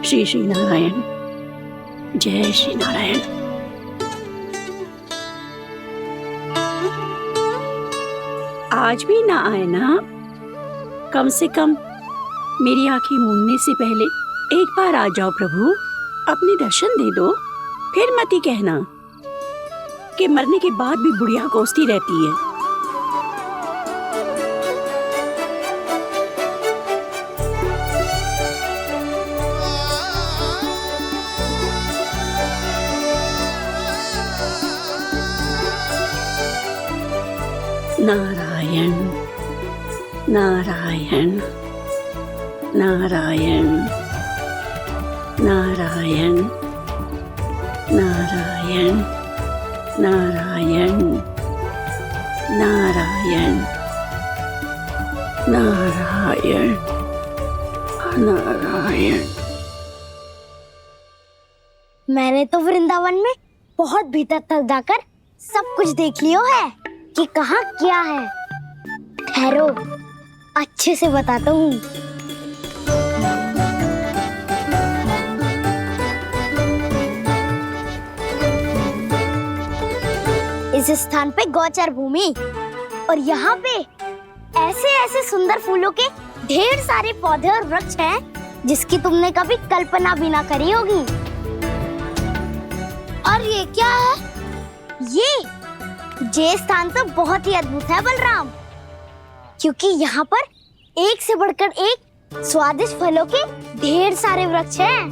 श्री श्री नारायण, जय श्री नारायण। आज भी ना आए ना? कम से कम मेरी आंखें मूंदने से पहले एक बार आ जाओ प्रभु, अपने दर्शन दे दो। फिर मत ही कहना कि मरने के बाद भी बुढ़िया कोसती रहती है। नारायण नारायण नारायण नारायण नारायण नारायण नारायण नारायण नारायण। मैंने तो वृंदावन में बहुत भीतर तक जाकर सब कुछ देख लियो है कि कहाँ क्या है। ठहरो, अच्छे से बताता हूँ। इस स्थान पे गौचर भूमि और यहाँ पे ऐसे ऐसे सुंदर फूलों के ढेर सारे पौधे और वृक्ष हैं जिसकी तुमने कभी कल्पना भी ना करी होगी। और ये क्या है? ये स्थान तो बहुत ही अद्भुत है बलराम, क्योंकि यहाँ पर एक से बढ़कर एक स्वादिष्ट फलों के ढेर सारे वृक्ष हैं।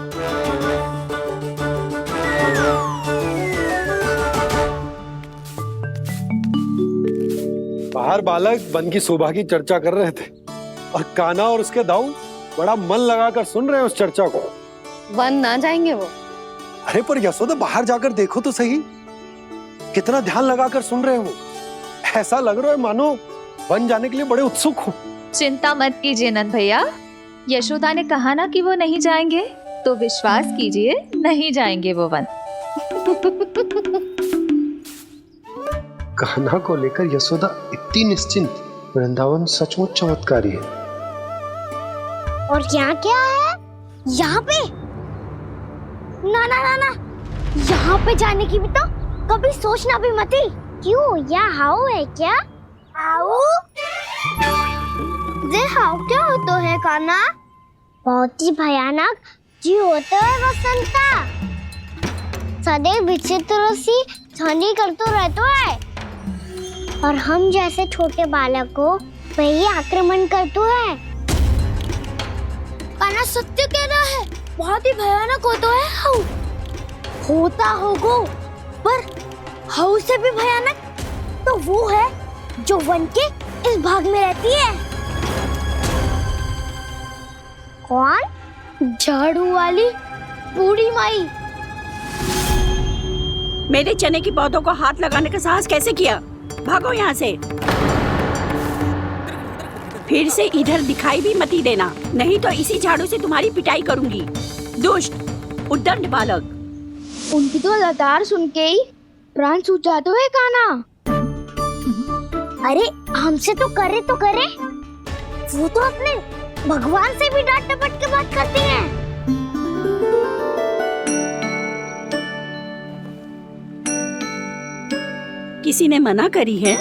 बाहर बालक वन की शोभा की चर्चा कर रहे थे और कान्हा और उसके दाऊ बड़ा मन लगाकर सुन रहे हैं उस चर्चा को। वन ना जाएंगे वो? अरे पर यशोदा, बाहर जाकर देखो तो सही, कितना ध्यान लगाकर सुन रहे हो। ऐसा लग रहा है मानो वन जाने के लिए बड़े उत्सुक हो। चिंता मत कीजिए नंद भैया, यशोदा ने कहा ना कि वो नहीं जाएंगे, तो विश्वास कीजिए नहीं जाएंगे वो वन। कान्हा को लेकर यशोदा इतनी निश्चिंत, वृंदावन सचमुच चमत्कारी है। और यहाँ क्या है? यहाँ पे ना ना ना ना, यहाँ पे जाने की भी तो कभी सोचना भी मत ही। क्यों, यहाँ हाउ है क्या? हाउ? ये हाउ क्या होता है कान्हा? बहुत ही भयानक जी होता है वसंता, सदैव विचित्र सी ध्वनि करते रहता है और हम जैसे छोटे बालक को वही आक्रमण करते है। कान्हा सत्य कह रहा है, बहुत ही भयानक होता है हाउ। होता होगा, पर हाउ से भी भयानक तो वो है जो वन के इस भाग में रहती है। कौन? झाड़ू वाली बूढ़ी माई। मेरे चने की पौधों को हाथ लगाने का साहस कैसे किया? भागो यहाँ से। फिर से इधर दिखाई भी मत देना, नहीं तो इसी झाड़ू से तुम्हारी पिटाई करूंगी। दुष्ट उद्दंड बालक। उनकी तो लतार सुन के ही प्राण छूट जाते हैं कान्हा। अरे हमसे तो करे, वो तो अपने भगवान से भी डांट डपट के बात करती हैं। किसी ने मना करी है?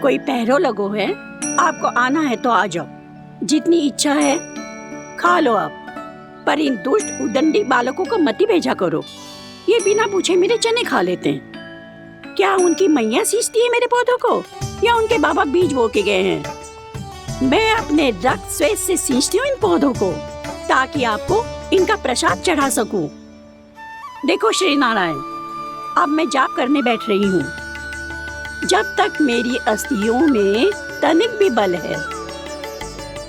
कोई पहरो लगो है? आपको आना है तो आ जाओ, जितनी इच्छा है खा लो आप, पर इन दुष्ट उदंडी बालकों को मत ही भेजा करो। ये बिना पूछे मेरे चने खा लेते हैं। क्या उनकी मैया सींचती है मेरे पौधों को, या उनके बाबा बीज बो के गए हैं? मैं अपने रक्त स्वेद से सींचती हूँ इन पौधों को, ताकि आपको इनका प्रसाद चढ़ा सकूं। देखो श्री नारायण, अब मैं जाप करने बैठ रही हूँ। जब तक मेरी अस्थियों में तनिक भी बल है,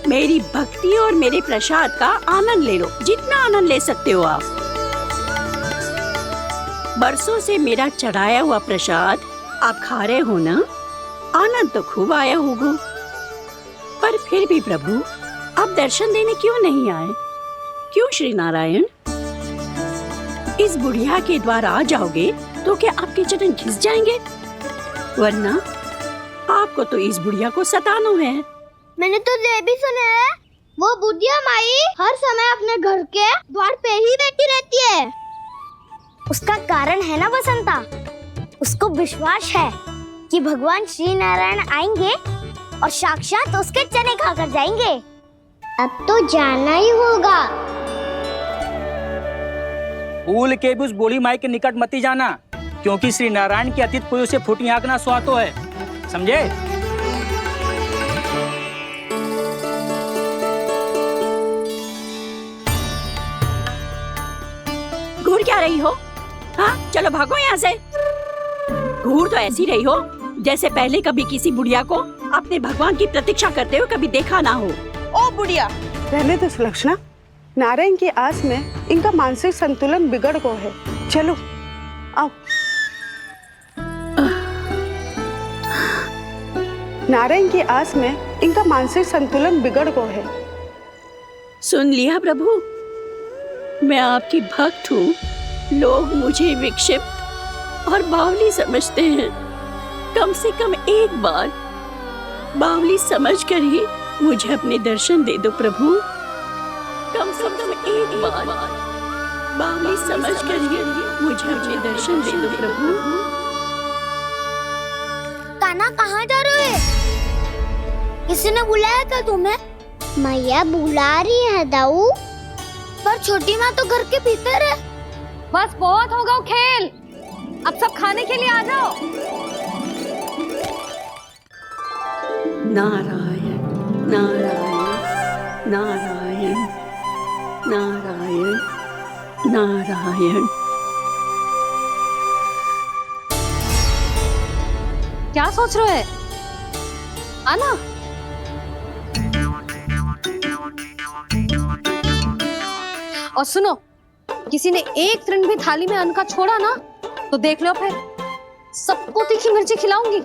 मेरी भक्ति और मेरे प्रसाद का आनंद ले लो, जितना आनंद ले सकते हो आप। बरसों से मेरा चढ़ाया हुआ प्रसाद आप खा रहे हो ना, आनंद तो खूब आया होगा। पर फिर भी प्रभु, आप दर्शन देने क्यों नहीं आए? क्यों श्री नारायण? इस बुढ़िया के द्वार आ जाओगे तो क्या आपके चरण घिस जाएंगे? वरना आपको तो इस बुढ़िया को सताना है। मैंने तो ये भी सुना है, वो बुढ़िया माई हर समय अपने घर के द्वार पे ही बैठी रहती है। उसका कारण है ना बसंता, उसको विश्वास है कि भगवान श्री नारायण आएंगे और साक्षात उसके चने खाकर जाएंगे। अब तो जाना ही होगा। भूल के भी उस बूढ़ी माई के निकट मत ही जाना, क्योंकि श्री नारायण की अतीत कोई उसे फूटी आंख ना सुहातो है, समझे? घूर क्या रही हो? हाँ, चलो भागो यहाँ से। घूर तो ऐसी रही हो जैसे पहले कभी किसी बुढ़िया को अपने भगवान की प्रतीक्षा करते हुए कभी देखा ना हो। ओ बुढ़िया, रहने दो सुलक्षणा। नारायण की आस में इनका मानसिक संतुलन बिगड़ गया है। चलो आओ। नारायण की आस में इनका मानसिक संतुलन बिगड़ गया है। सुन लिया प्रभु, मैं आपकी भक्त हूँ। लोग मुझे विक्षिप्त और बावली समझते हैं। कम से कम एक बार बावली समझकर ही मुझे अपने दर्शन दे दो प्रभु। कम से कम एक बार बावली समझकर ही मुझे अपने दर्शन दे दो प्रभु। कान्हा कहाँ जा रहे हो? किसी ने बुलाया था तुम्हें? मैया बुला रही है दाऊ, पर छोटी माँ तो घर के भीतर है। बस बहुत हो गया खेल, अब सब खाने के लिए आ जाओ। नारायण नारायण नारायण नारायण नारायण। क्या सोच रहे हैं? आना। और सुनो, किसी ने एक तृण भी थाली में अन्न का छोड़ा ना तो देख लो, फिर सबको तीखी मिर्ची खिलाऊंगी।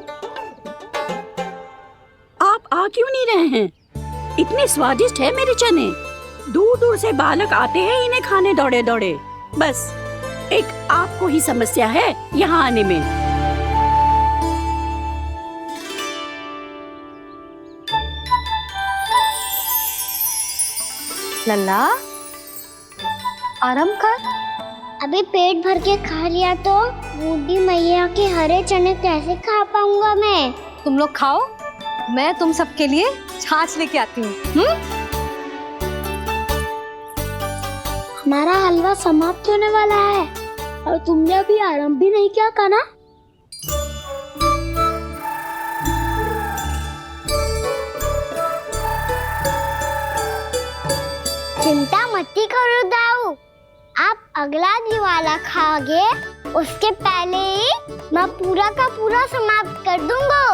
आप आ क्यों नहीं रहे हैं? इतने स्वादिष्ट है मेरे चने। दूर दूर से बालक आते हैं इन्हें खाने दौड़े दौड़े। बस एक आपको ही समस्या है यहाँ आने में। लल्ला, आराम कर। अभी पेट भर के खा लिया तो बूढ़ी मैया के हरे चने कैसे खा पाऊंगा मैं? तुम लोग खाओ, मैं तुम सबके लिए छाछ लेके आती हूँ। हमारा हलवा समाप्त होने वाला है और तुमने अभी आराम भी नहीं किया कान्हा। चिंता मत करो दाऊ, आप अगला दिवाला खाओगे उसके पहले ही मैं पूरा का पूरा समाप्त कर दूंगा।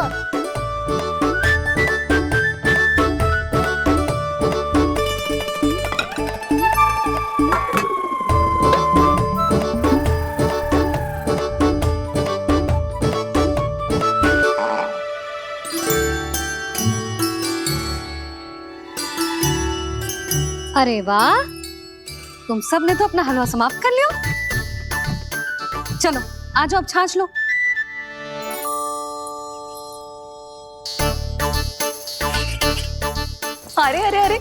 अरे वाह, तुम सब ने तो अपना हलवा समाप्त कर लिया। चलो आ जाओ, अब छाछ लो। अरे अरे अरे,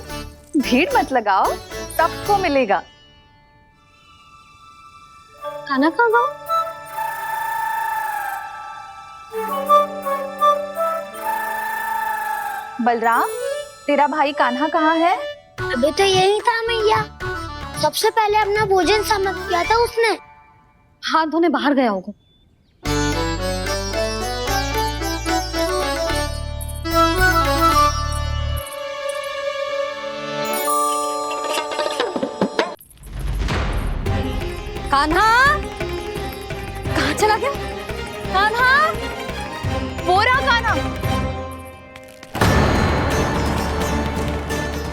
भीड़ मत लगाओ, सबको मिलेगा। खाना कहाँ गया? बलराम, तेरा भाई कान्हा कहाँ है? अभी तो यही था मैया, सबसे पहले अपना भोजन समाप्त किया था उसने। हाथ धोने बाहर गया होगा। कान्हा कहाँ चला गया? कान्हा, वो रहा कान्हा।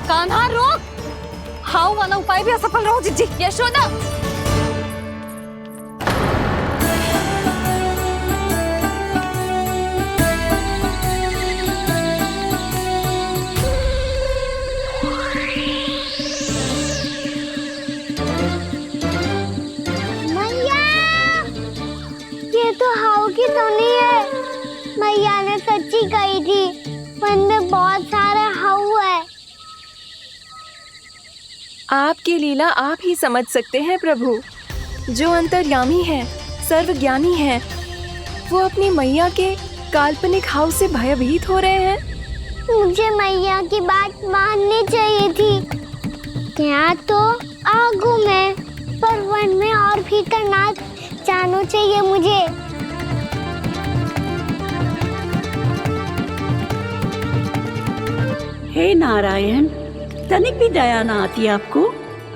कान्हा रोक, हाउ वाला उपाय भी असफल रहो जिज्जी। यशोदा, ये तो हाउ की धुनी है। मैया ने सच्ची कही थी, वन में बहुत सारे हाउ है। आपकी लीला आप ही समझ सकते हैं प्रभु। जो अंतर्यामी है, सर्वज्ञानी है, वो अपनी मैया के काल्पनिक हाव से भयभीत हो रहे हैं। मुझे मैया की बात माननी चाहिए थी। यहाँ तो आगू में, पर वन में और भीतर ना जाना चाहिए मुझे। हे नारायण, तनिक भी दया ना आती आपको?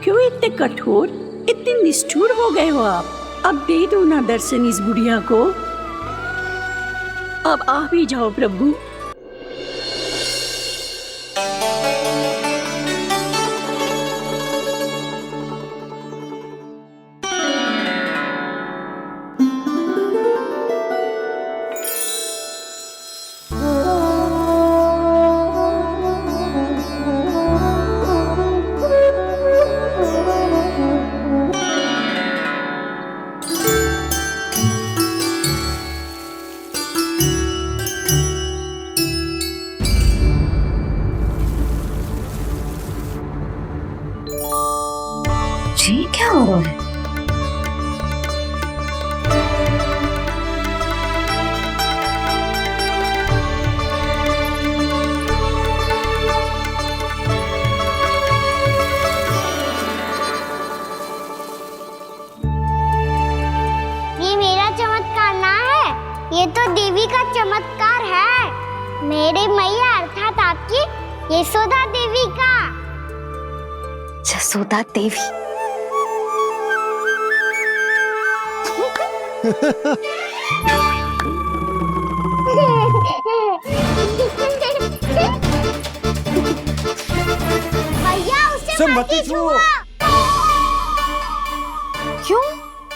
क्यों इतने कठोर, इतने निष्ठुर हो गए हो आप? अब दे दो ना दर्शन इस बुढ़िया को। अब आप ही जाओ प्रभु। जी क्या हो रहा है? ये मेरा चमत्कार ना है, ये तो देवी का चमत्कार है। मेरे मैया अर्थात आपकी यशोदा देवी का। जसोदा देवी। भैया उसे सब मत मत छू। छुआ। क्यों?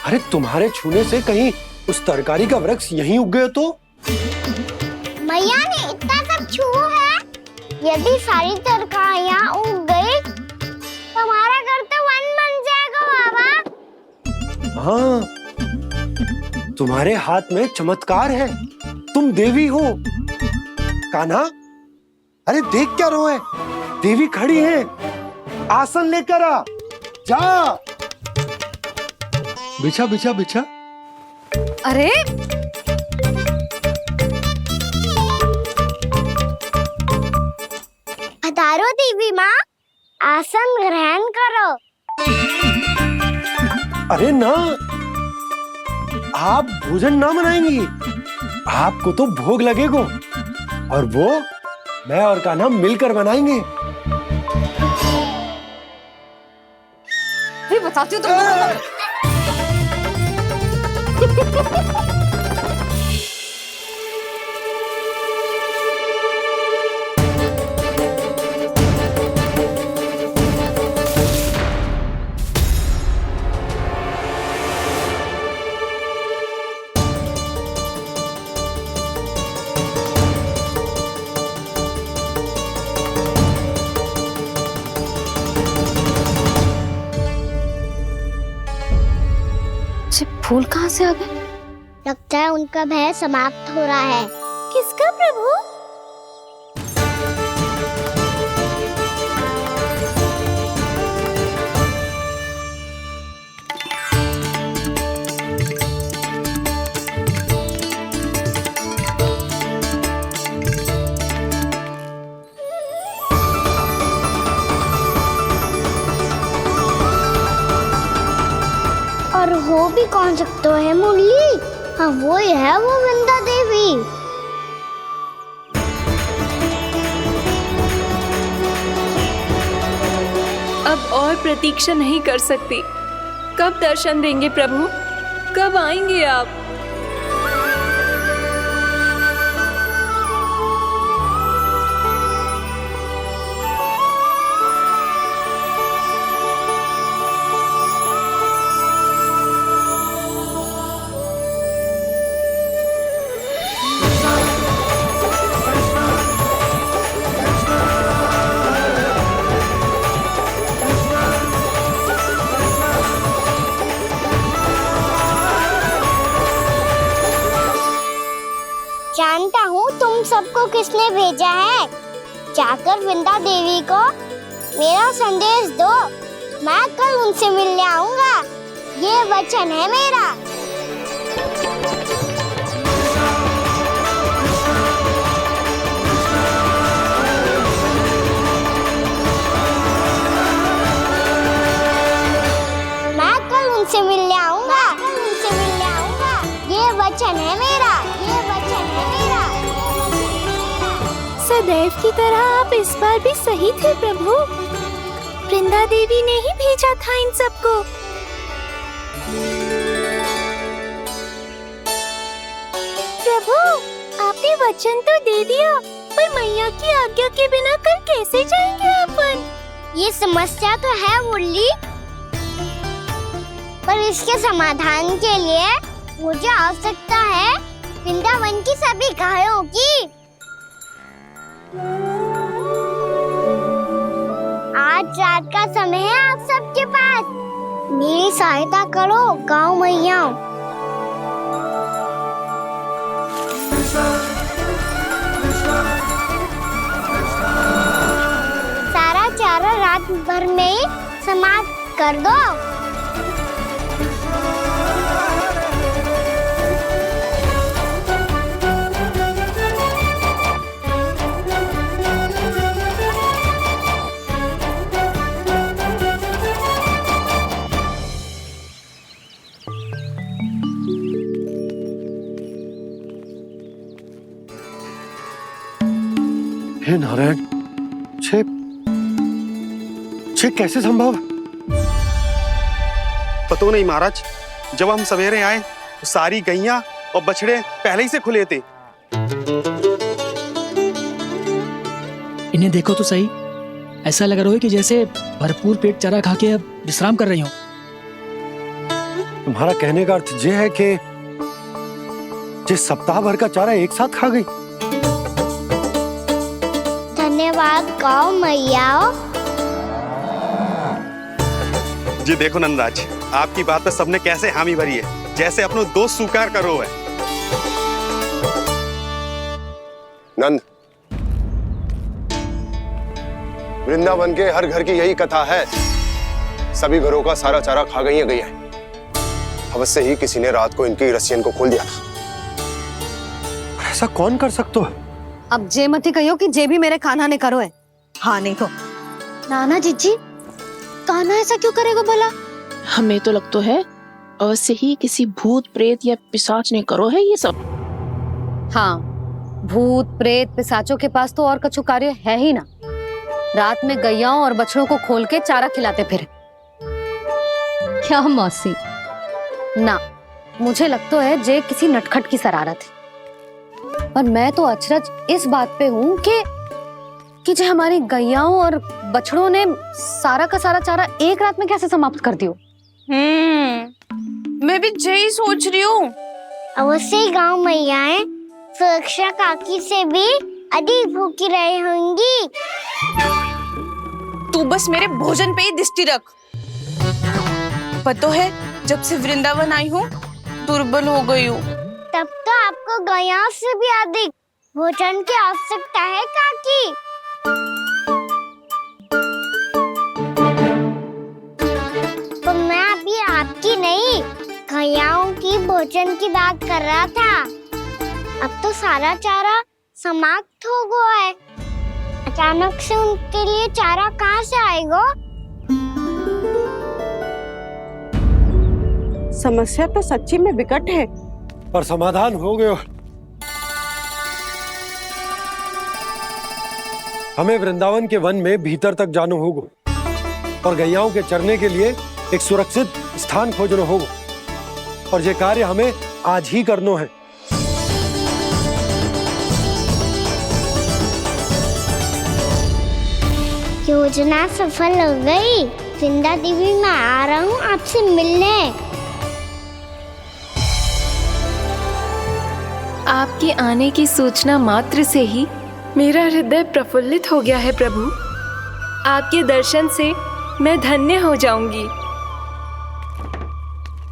अरे तुम्हारे छूने से कहीं उस तरकारी का वृक्ष यहीं उग गए तो? मैया ने इतना सब छुआ है। यदि सारी तरकारियां उग गई तो हमारा घर तो वन बन जाएगा बाबा। हाँ, तुम्हारे हाथ में चमत्कार है, तुम देवी हो। कान्हा, अरे देख क्या रो है, देवी खड़ी है, आसन लेकर आ, जा। बिछा बिछा बिछा। अरे पधारो देवी माँ, आसन ग्रहण करो। अरे ना, आप भोजन ना मनाएंगी, आपको तो भोग लगेगा, और वो मैं और कान्हा मिलकर बनाएंगे। भी बताती हूँ तुमको। फूल कहाँ से आ गए? लगता है उनका भय समाप्त हो रहा है। किसका प्रभु? और हो भी कौन सकता है मुरली? हाँ वो ही है, वो वृंदा देवी। अब और प्रतीक्षा नहीं कर सकती। कब दर्शन देंगे प्रभु? कब आएंगे आप? जानता हूँ तुम सबको किसने भेजा है। जाकर वृंदा देवी को मेरा संदेश दो मैं कल उनसे मिलने आऊंगा, ये वचन है मेरा। मैं कल उनसे मिलने आऊंगा, ये वचन है मेरा, ये वचन है मेरा। सदैव की तरह आप इस बार भी सही थे प्रभु। वृंदा देवी ने ही भेजा था इन सबको। प्रभु, आपने वचन तो दे दिया, पर मैया की आज्ञा के बिना कल कैसे जाएंगे अपन? ये समस्या तो है मुरली, पर इसके समाधान के लिए मुझे आवश्यकता है वृंदावन की सभी गायों की। आज रात का समय है आप सबके पास, मेरी सहायता करो गाँव मैया। सारा चारा रात भर में ही समाप्त कर दो। हे नारायण, छे कैसे संभव? पतो नहीं महाराज, जब हम सवेरे आए तो सारी गैया और बछड़े पहले ही से खुले थे। इन्हें देखो तो सही, ऐसा लग रहा है कि जैसे भरपूर पेट चारा खा के अब विश्राम कर रही हो। तुम्हारा कहने का अर्थ ये है कि जिस सप्ताह भर का चारा एक साथ खा गई। धन्यवाद गाँव मैया। जी देखो नंदराज, आपकी बात पे सबने कैसे हामी भरी है, जैसे अपनो दोस्त स्वीकार करो है। नंद, वृंदावन के हर घर की यही कथा है, सभी घरों का सारा चारा खा गई है गैया। अवश्य ही किसी ने रात को इनकी रस्सियन को खोल दिया था। ऐसा कौन कर सकता है? अब जे मती कहियो कि जे भी मेरे कान्हा ने करो है। हाँ नहीं तो नाना जीजी, कान्हा ऐसा क्यों करेगा भला? हमें तो लगता है अवश्य ही किसी भूत प्रेत या पिशाच ने करो है ये सब। हाँ, भूत प्रेत पिशाचों के पास तो और कछु कार्य है ही ना। रात में गैयाओं और बछड़ों को खोल के चारा खिलाते फिर। क्या मौसी? ना, मुझे लगता है जे किसी नटखट की शरारत है। पर मैं तो अचरज इस बात पे हूँ कि जो हमारी गैयाओं और बछड़ों ने सारा का सारा चारा एक रात में कैसे समाप्त कर दियो। मैं भी यही सोच रही हूँ। अवश्य ही गाँव मैयाएं सुरक्षा काकी से भी अधिक भूखी रही होंगी। तू बस मेरे भोजन पे ही दृष्टि रख। पता है, जब से वृंदावन आई हूँ दुर्बल हो गई हूँ। तब तो आपको गैया से भी अधिक भोजन की आवश्यकता है काकी। तो मैं अभी आपकी नहीं, गैयाओं की भोजन की बात कर रहा था। अब तो सारा चारा समाप्त हो गया है, अचानक से उनके लिए चारा कहाँ से आएगा? समस्या तो सच्ची में विकट है, पर समाधान हो गयो। हमें वृंदावन के वन में भीतर तक जाना होगा और गैयाओं के चरने के लिए एक सुरक्षित स्थान खोजना होगा, और ये कार्य हमें आज ही करना है। योजना सफल हो गई। वृंदा देवी, मैं आ रहा हूँ आपसे मिलने। आपके आने की सूचना मात्र से ही मेरा हृदय प्रफुल्लित हो गया है प्रभु। आपके दर्शन से मैं धन्य हो जाऊंगी।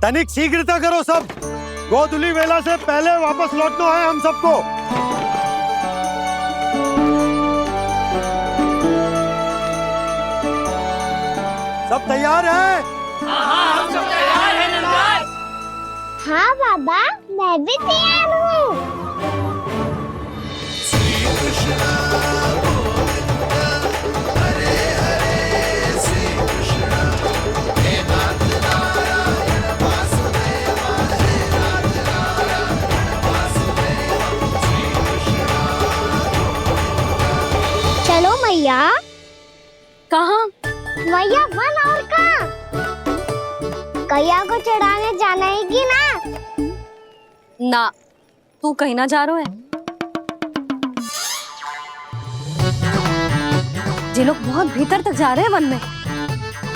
तनिक शीघ्रता करो सब, गोधुली वेला से पहले वापस लौटना है हम सबको। सब तैयार है? हम सब तैयार हैं नंदराज। हाँ बाबा, मैं भी तैयार हूँ। चलो मैया। कहाँ? मैया वन और कहाँ? गैया को चढ़ाने जाना है कि ना? ना, तू कहीं ना जा रहा है। ये लोग बहुत भीतर तक जा रहे हैं वन में।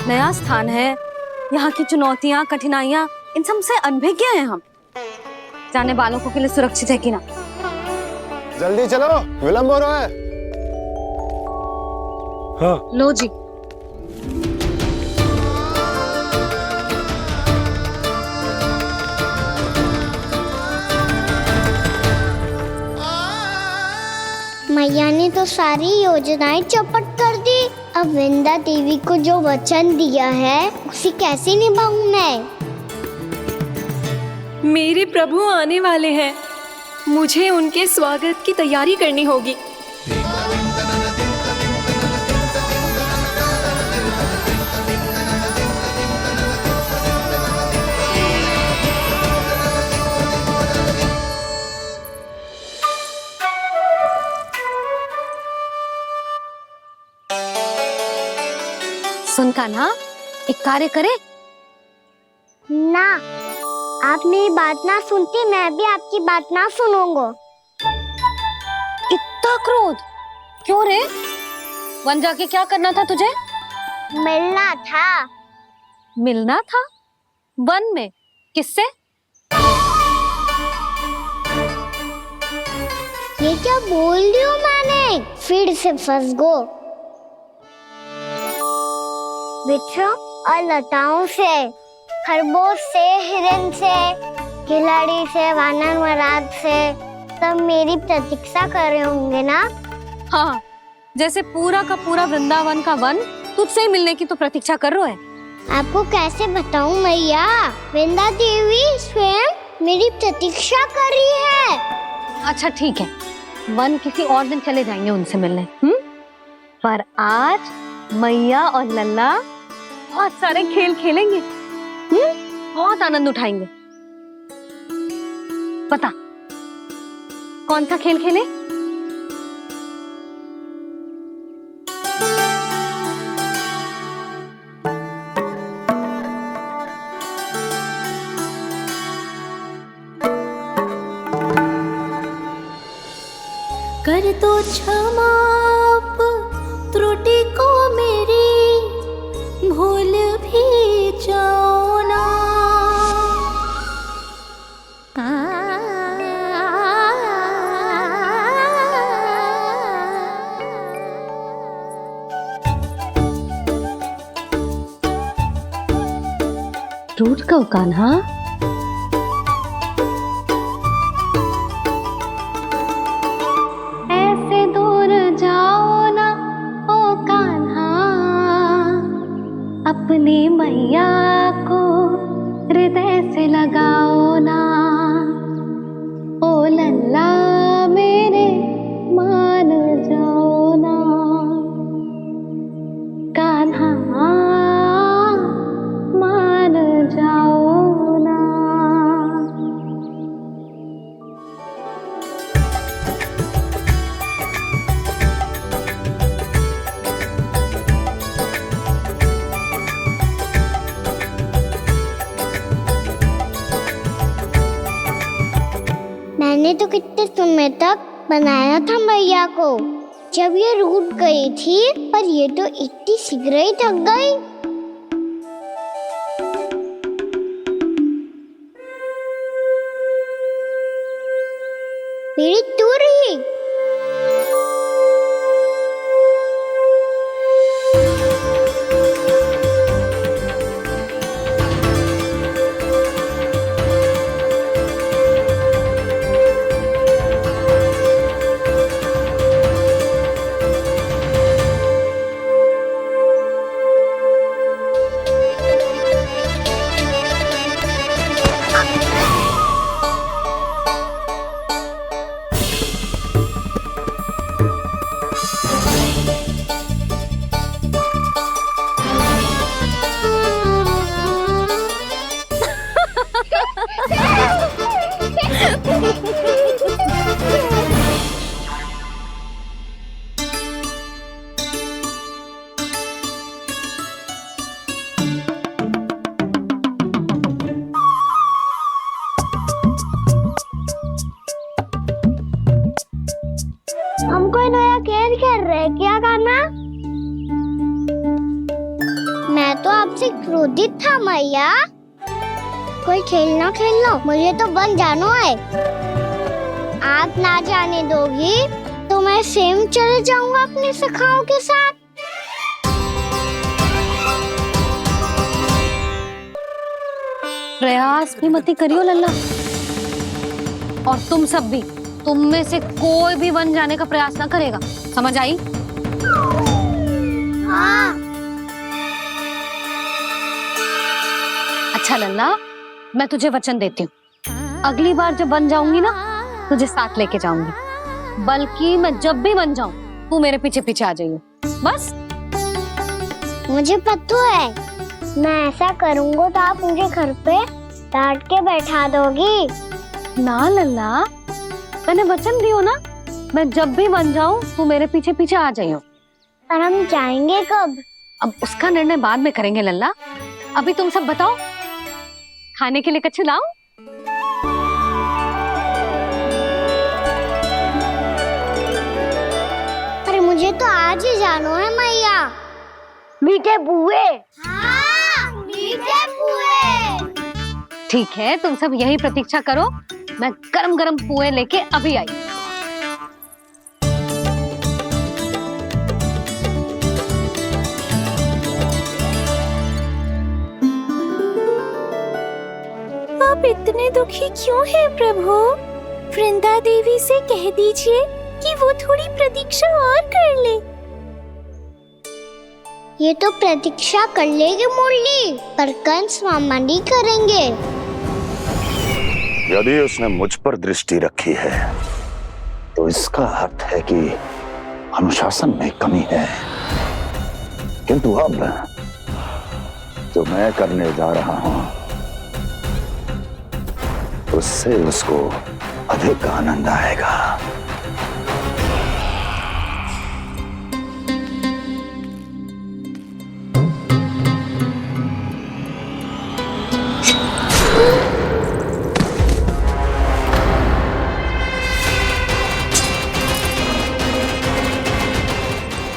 नया स्थान है, यहाँ की चुनौतियाँ, कठिनाइयाँ, इन सब से अनभिज्ञ हैं हम। जाने बालकों के लिए सुरक्षित है कि ना? जल्दी चलो, विलंब हो रहा है। हाँ। लो जी। मैया ने तो सारी योजनाएं चौपट कर दी। अब वृंदा देवी को जो वचन दिया है उसे कैसे निभाऊं मैं? मेरे प्रभु आने वाले हैं, मुझे उनके स्वागत की तैयारी करनी होगी। सुन कान्हा, एक कार्य करे? ना, आप मेरी बात ना सुनती, मैं भी आपकी बात ना सुनूंगा। इतना क्रोध क्यों रे? वन जाके क्या करना था तुझे? मिलना था। मिलना था? वन में? किससे? ये क्या बोल रही हूँ मैंने? फिर से फंस गो। वृक्षों और लताओं से, खरगोश से, हिरन से, खिलाड़ी से, वानर महाराज से, सब मेरी प्रतीक्षा कर रहे होंगे ना? हाँ, जैसे पूरा का पूरा वृंदावन का वन तुझसे ही मिलने की तो प्रतीक्षा कर रहा है। आपको कैसे बताऊं मैया? वृंदा देवी स्वयं मेरी प्रतीक्षा कर रही है। अच्छा ठीक है, वन किसी और दिन चले जाएंगे उनसे मिलने। पर आज मैया और लल्ला बहुत सारे खेल खेलेंगे। बहुत आनंद उठाएंगे। पता कौन सा खेल खेले? कर दो क्षमा त्रुटि को मेरी, भूल भी जाओ ना। टूट गओ कान्हा? ऐसे दूर जाओ ना ओ कान्हा, अपनी मैया को हृदय से लगाओ ना। ओ लल्ला मेरे मान जाओ ना, कान्हा मान जाओ ना। मैंने तो कितने समय तक बनाया था मैया को, जब ये रूठ गई थी, पर ये तो इतनी शीघ्र ही थक गई। मेरी दूर ही। से क्रोधित था मैया। कोई खेलना खेल लो, मुझे तो वन जानो है। आप ना जाने दोगी तो मैं स्वयं चले जाऊंगा अपने सखाओं के साथ। प्रयास भी मत करियो लल्ला, और तुम सब भी, तुम में से कोई भी वन जाने का प्रयास ना करेगा, समझ आई? हाँ। अच्छा लल्ला, मैं तुझे वचन देती हूँ, अगली बार जब वन जाऊंगी ना तुझे साथ लेके जाऊंगी। बल्कि मैं जब भी वन जाऊं तू मेरे पीछे पीछे आ जाइयो, बस। मुझे पता है, मैं ऐसा करूंगा तो आप मुझे घर पे डांट के बैठा दोगी। ना लल्ला, मैंने वचन दियो ना, मैं जब भी वन जाऊं तू मेरे पीछे पीछे आ जाइयो। पर हम जाएंगे कब? अब उसका निर्णय बाद में करेंगे लल्ला, अभी तुम सब बताओ, खाने के लिए कुछ लाऊं? अरे मुझे तो आज ही जाना है मैया। मीठे पुए। हाँ, मीठे पुए। ठीक है, तुम सब यही प्रतीक्षा करो, मैं गरम गरम पुए लेके अभी आई। आप इतने दुखी क्यों हैं प्रभु? वृंदा देवी से कह दीजिए कि वो थोड़ी प्रतीक्षा और कर ले। ये तो प्रतीक्षा कर लेगी मुरली, पर कंस मामा नहीं करेंगे। यदि उसने मुझ पर दृष्टि रखी है तो इसका अर्थ है कि अनुशासन में कमी है। किंतु अब जो मैं करने जा रहा हूं उससे उसको अधिक आनंद आएगा।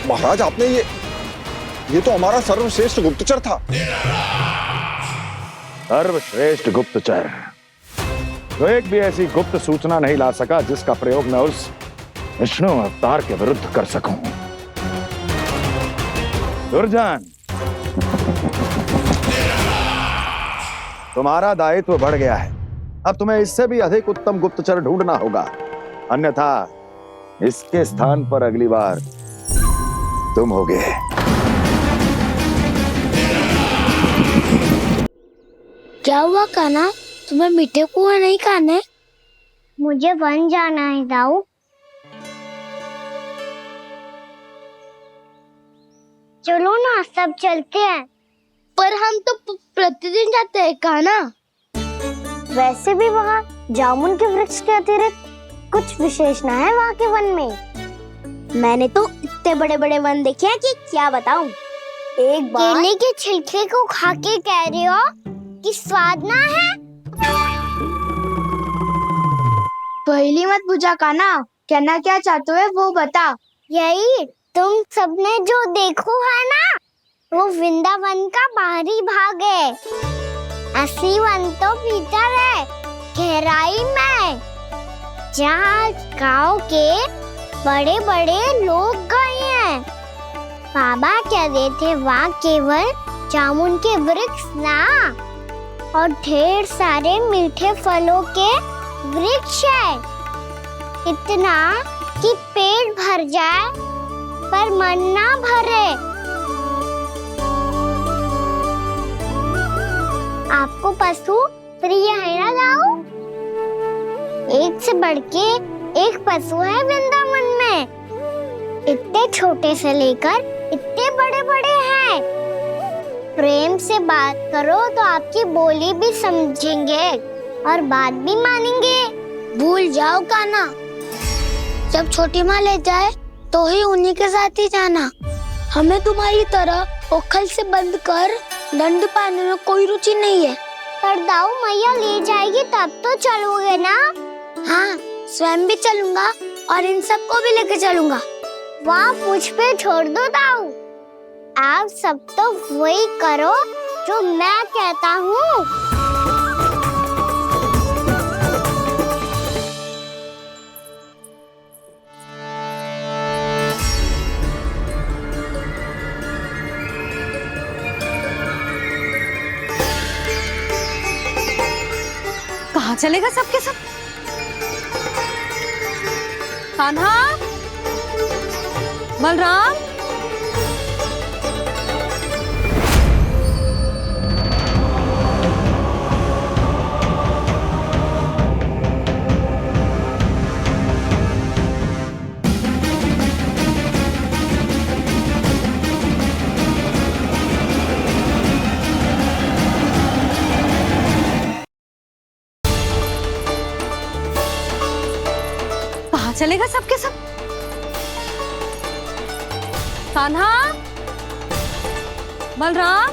महाराज, आपने ये तो हमारा सर्वश्रेष्ठ गुप्तचर था। सर्वश्रेष्ठ गुप्तचर, तो एक भी ऐसी गुप्त सूचना नहीं ला सका जिसका प्रयोग मैं उस विष्णु अवतार के विरुद्ध कर सकूं। दुर्जन, तुम्हारा दायित्व बढ़ गया है। अब तुम्हें इससे भी अधिक उत्तम गुप्तचर ढूंढना होगा, अन्यथा इसके स्थान पर अगली बार तुम होगे। क्या हुआ कान्हा, तुम्हें मीठे पुए नहीं खाने? मुझे वन जाना है दाऊ। चलो ना, सब चलते हैं। पर हम तो प्रतिदिन जाते हैं कान्हा। वैसे भी वहाँ जामुन के वृक्ष के अतिरिक्त कुछ विशेष ना है वहाँ के वन में। मैंने तो इतने बड़े बड़े वन देखे हैं कि क्या बताऊं। एक बार केले के छिलके को खा के कह रहे हो कि स्वाद ना है? पहली मत पूछा कान्हा, कहना क्या चाहते हो वो बता। यही तुम सबने जो देखो है ना, वो वृंदावन का बाहरी भाग है। असली वन तो भीतर है, गहराई में, जहाँ गांव के बड़े बड़े लोग गए हैं। बाबा कह रहे थे वहाँ केवल जामुन के वृक्ष ना, और ढेर सारे मीठे फलों के वृक्ष है। इतना कि पेट भर जाए पर मन ना भरे। आपको पशु प्रिय है ना दाऊ? एक से बढ़ के एक पशु है वृंदावन में। इतने छोटे से लेकर इतने बड़े बड़े हैं। प्रेम से बात करो तो आपकी बोली भी समझेंगे और बात भी मानेंगे। भूल जाओ कान्हा, जब छोटी माँ ले जाए तो ही उन्हीं के साथ ही जाना। हमें तुम्हारी तरह ओखल से बंद कर दंड पाने में कोई रुचि नहीं है। पर दाऊ मैया ले जाएगी तब तो चलोगे ना? हाँ, स्वयं भी चलूंगा और इन सबको भी लेके चलूंगा। वहाँ मुझ पे छोड़ दो दाऊ। आप सब तो वही करो जो मैं कहता हूँ। कहाँ चलेगा सबके सब? कान्हा, बलराम, कहाँ चलेगा सबके सब? कान्हा, बलराम,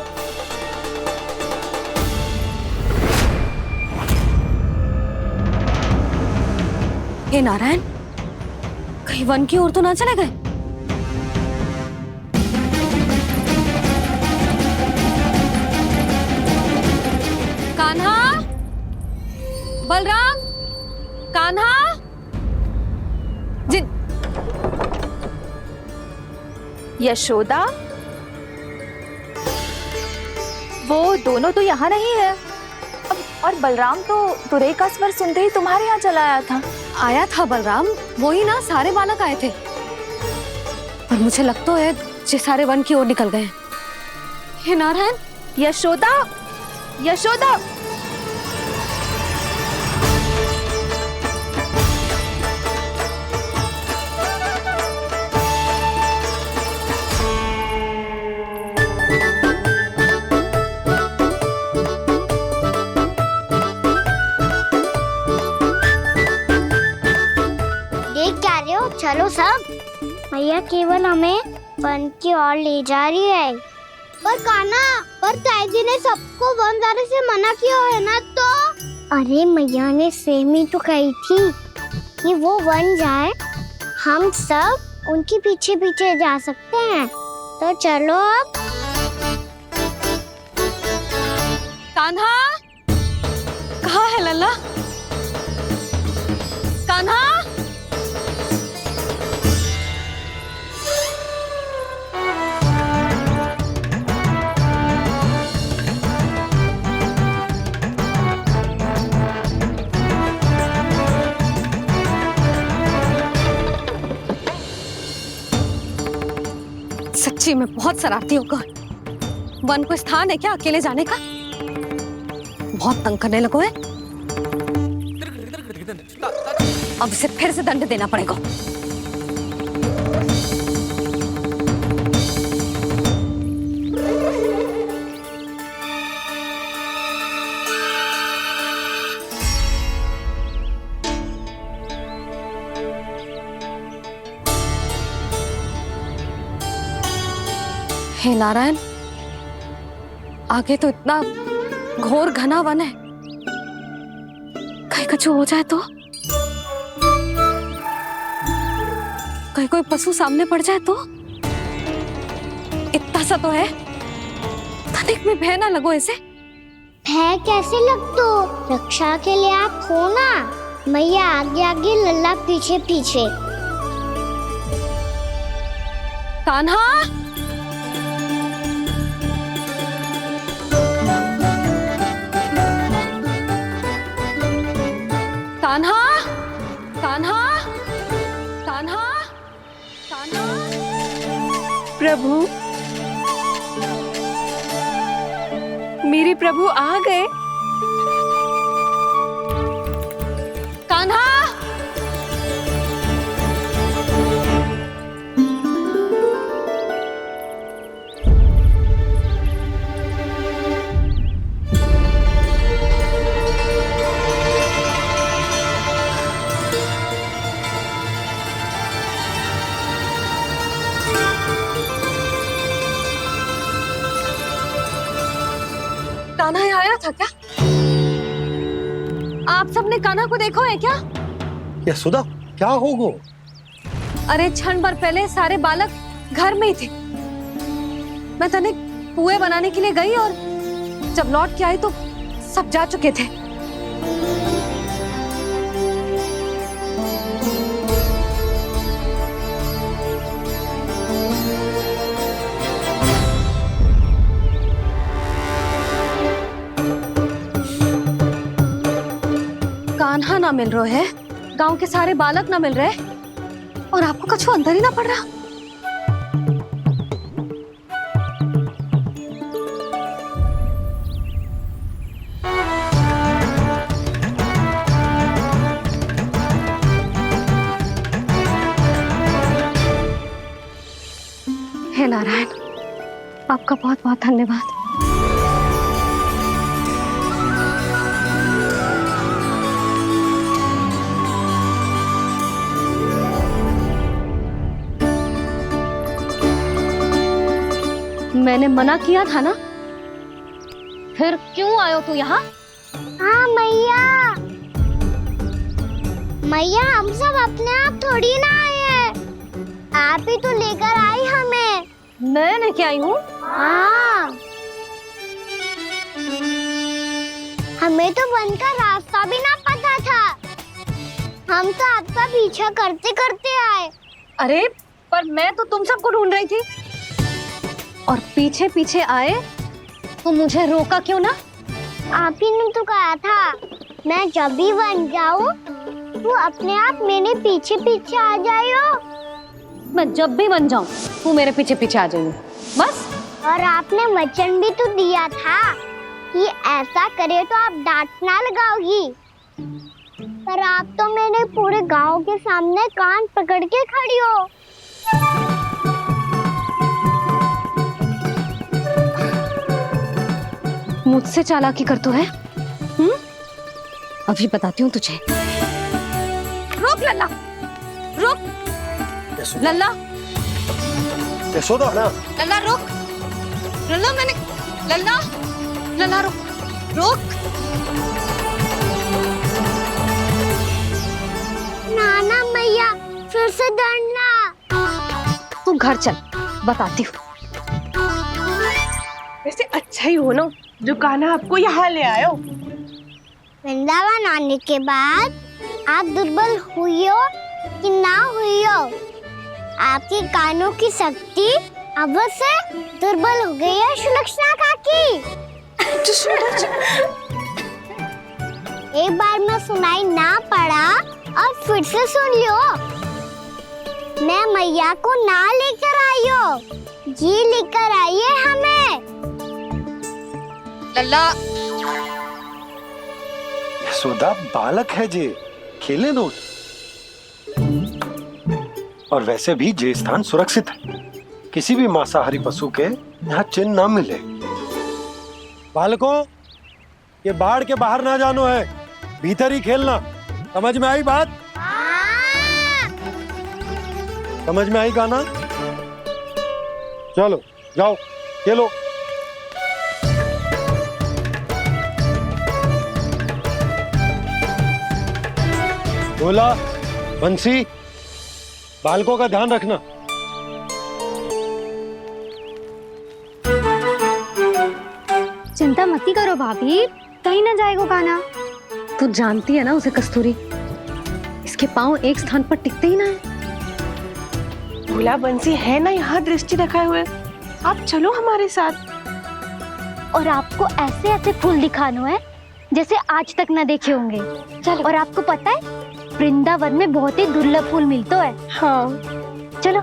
हे नारायण, कहीं वन की ओर तो ना चले गए? कान्हा, बलराम, कान्हा, यशोदा, वो दोनों तो यहाँ नहीं है। अब और बलराम तो तुरई का स्वर सुनते ही तुम्हारे यहाँ चला आया था। आया था बलराम, वही ना सारे बालक आए थे। पर मुझे लगता है ये सारे वन की ओर निकल गए। हे नारायण, यशोदा, यशोदा, चलो सब, मैया केवल हमें वन की ओर ले जा रही है। पर कान्हा, पर ताईजी ने सबको वन जाने से मना किया है ना तो? अरे मैया ने सेम ही तो कही थी कि वो वन जाए, हम सब उनके पीछे पीछे जा सकते हैं। तो चलो अब। कान्हा, कहाँ है लल्ला? कान्हा, सच्ची में बहुत शरारती होकर। वन को स्थान है क्या अकेले जाने का? बहुत तंग करने लगो है। अब इसे फिर से दंड देना पड़ेगा। हे नारायण, आगे तो इतना घोर घना वन है, कहीं कुछ हो जाए तो? कहीं कोई पशु सामने पड़ जाए तो? इतना सा तो है, तनिक में भय ना लगो इसे। भय कैसे लग तो? रक्षा के लिए आप हो ना। मैया आगे आगे, लल्ला पीछे पीछे। कान्हा, कान्हा, कान्हा, कान्हा, कान्हा। प्रभु, मेरे प्रभु आ गए। कान्हा, कान्हा आया था क्या? आप सबने कान्हा को देखो है क्या? यशोदा, क्या होगा? अरे क्षण भर पहले सारे बालक घर में ही थे। मैं तनिक पुए बनाने के लिए गई और जब लौट के आई तो सब जा चुके थे। कान्हा ना मिल रहे है, गांव के सारे बालक ना मिल रहे, और आपको कछु अंदर ही ना पड़ रहा। हे नारायण, आपका बहुत बहुत धन्यवाद। मैंने मना किया था ना, फिर क्यों आयो तू यहाँ? हाँ मैया, मैया हम सब अपने आप थोड़ी ना आए हैं, आप ही तो लेकर आई हमें। मैं लेके आई हूँ? हाँ, हमें तो वन का रास्ता भी ना पता था, हम तो आपका पीछा करते करते आए। अरे पर मैं तो तुम सबको ढूंढ रही थी, और पीछे पीछे आए तो मुझे रोका क्यों ना? आप ही ने तो कहा था मैं जब भी बन जाऊं तू अपने आप मेरे पीछे पीछे आ जाइयो। मैं जब भी बन जाऊं तू मेरे पीछे पीछे आ जाइयो, बस। और आपने वचन भी तो दिया था कि ऐसा करे तो आप डांट ना लगाओगी, पर आप तो मेरे पूरे गांव के सामने कान पकड़ के खड़ी हो। मुझसे चालाकी कर तो है? अभी बताती हूँ तुझे। रुक लल्ला, रुक लल्ला, यशोदा ना। लल्ला रुक, लल्ला मैंने, लल्ला, लल्ला रुक, रुक। नाना मैया फिर से डरना। तू घर चल, बताती हूँ। वैसे अच्छा ही हो ना जो कान्हा आपको यहाँ ले आयो। वृंदावन आने के बाद आप दुर्बल हुई हो कि ना हुई हो, आपके कानों की शक्ति अब से दुर्बल हो गई है सुलक्षणा काकी। एक बार में सुनाई ना पड़ा और फिर से सुन लो। मैं मैया को ना लेकर आई हो, जी लेकर आई है हमें। लल्ला, यशोदा बालक है जे, खेले दो। और वैसे भी जे स्थान सुरक्षित है, किसी भी मांसाहारी पशु के यहाँ चिन्ह ना मिले। बालकों, ये बाढ़ के बाहर ना जानो है, भीतर ही खेलना। समझ में आई बात? समझ में आई कान्हा? चलो जाओ खेलो। बोला बंसी, बालकों का ध्यान रखना। चिंता मत करो भाभी, कहीं ना जाएगा कान्हा। तू जानती है ना उसे कस्तूरी, इसके पांव एक स्थान पर टिकते ही ना है। भोला बंसी है ना यहाँ दृष्टि रखाए हुए, आप चलो हमारे साथ। और आपको ऐसे ऐसे फूल दिखाना है जैसे आज तक न देखे होंगे। चलो। और आपको पता है वृंदावन में बहुत ही दुर्लभ फूल मिलते हैं। हाँ चलो।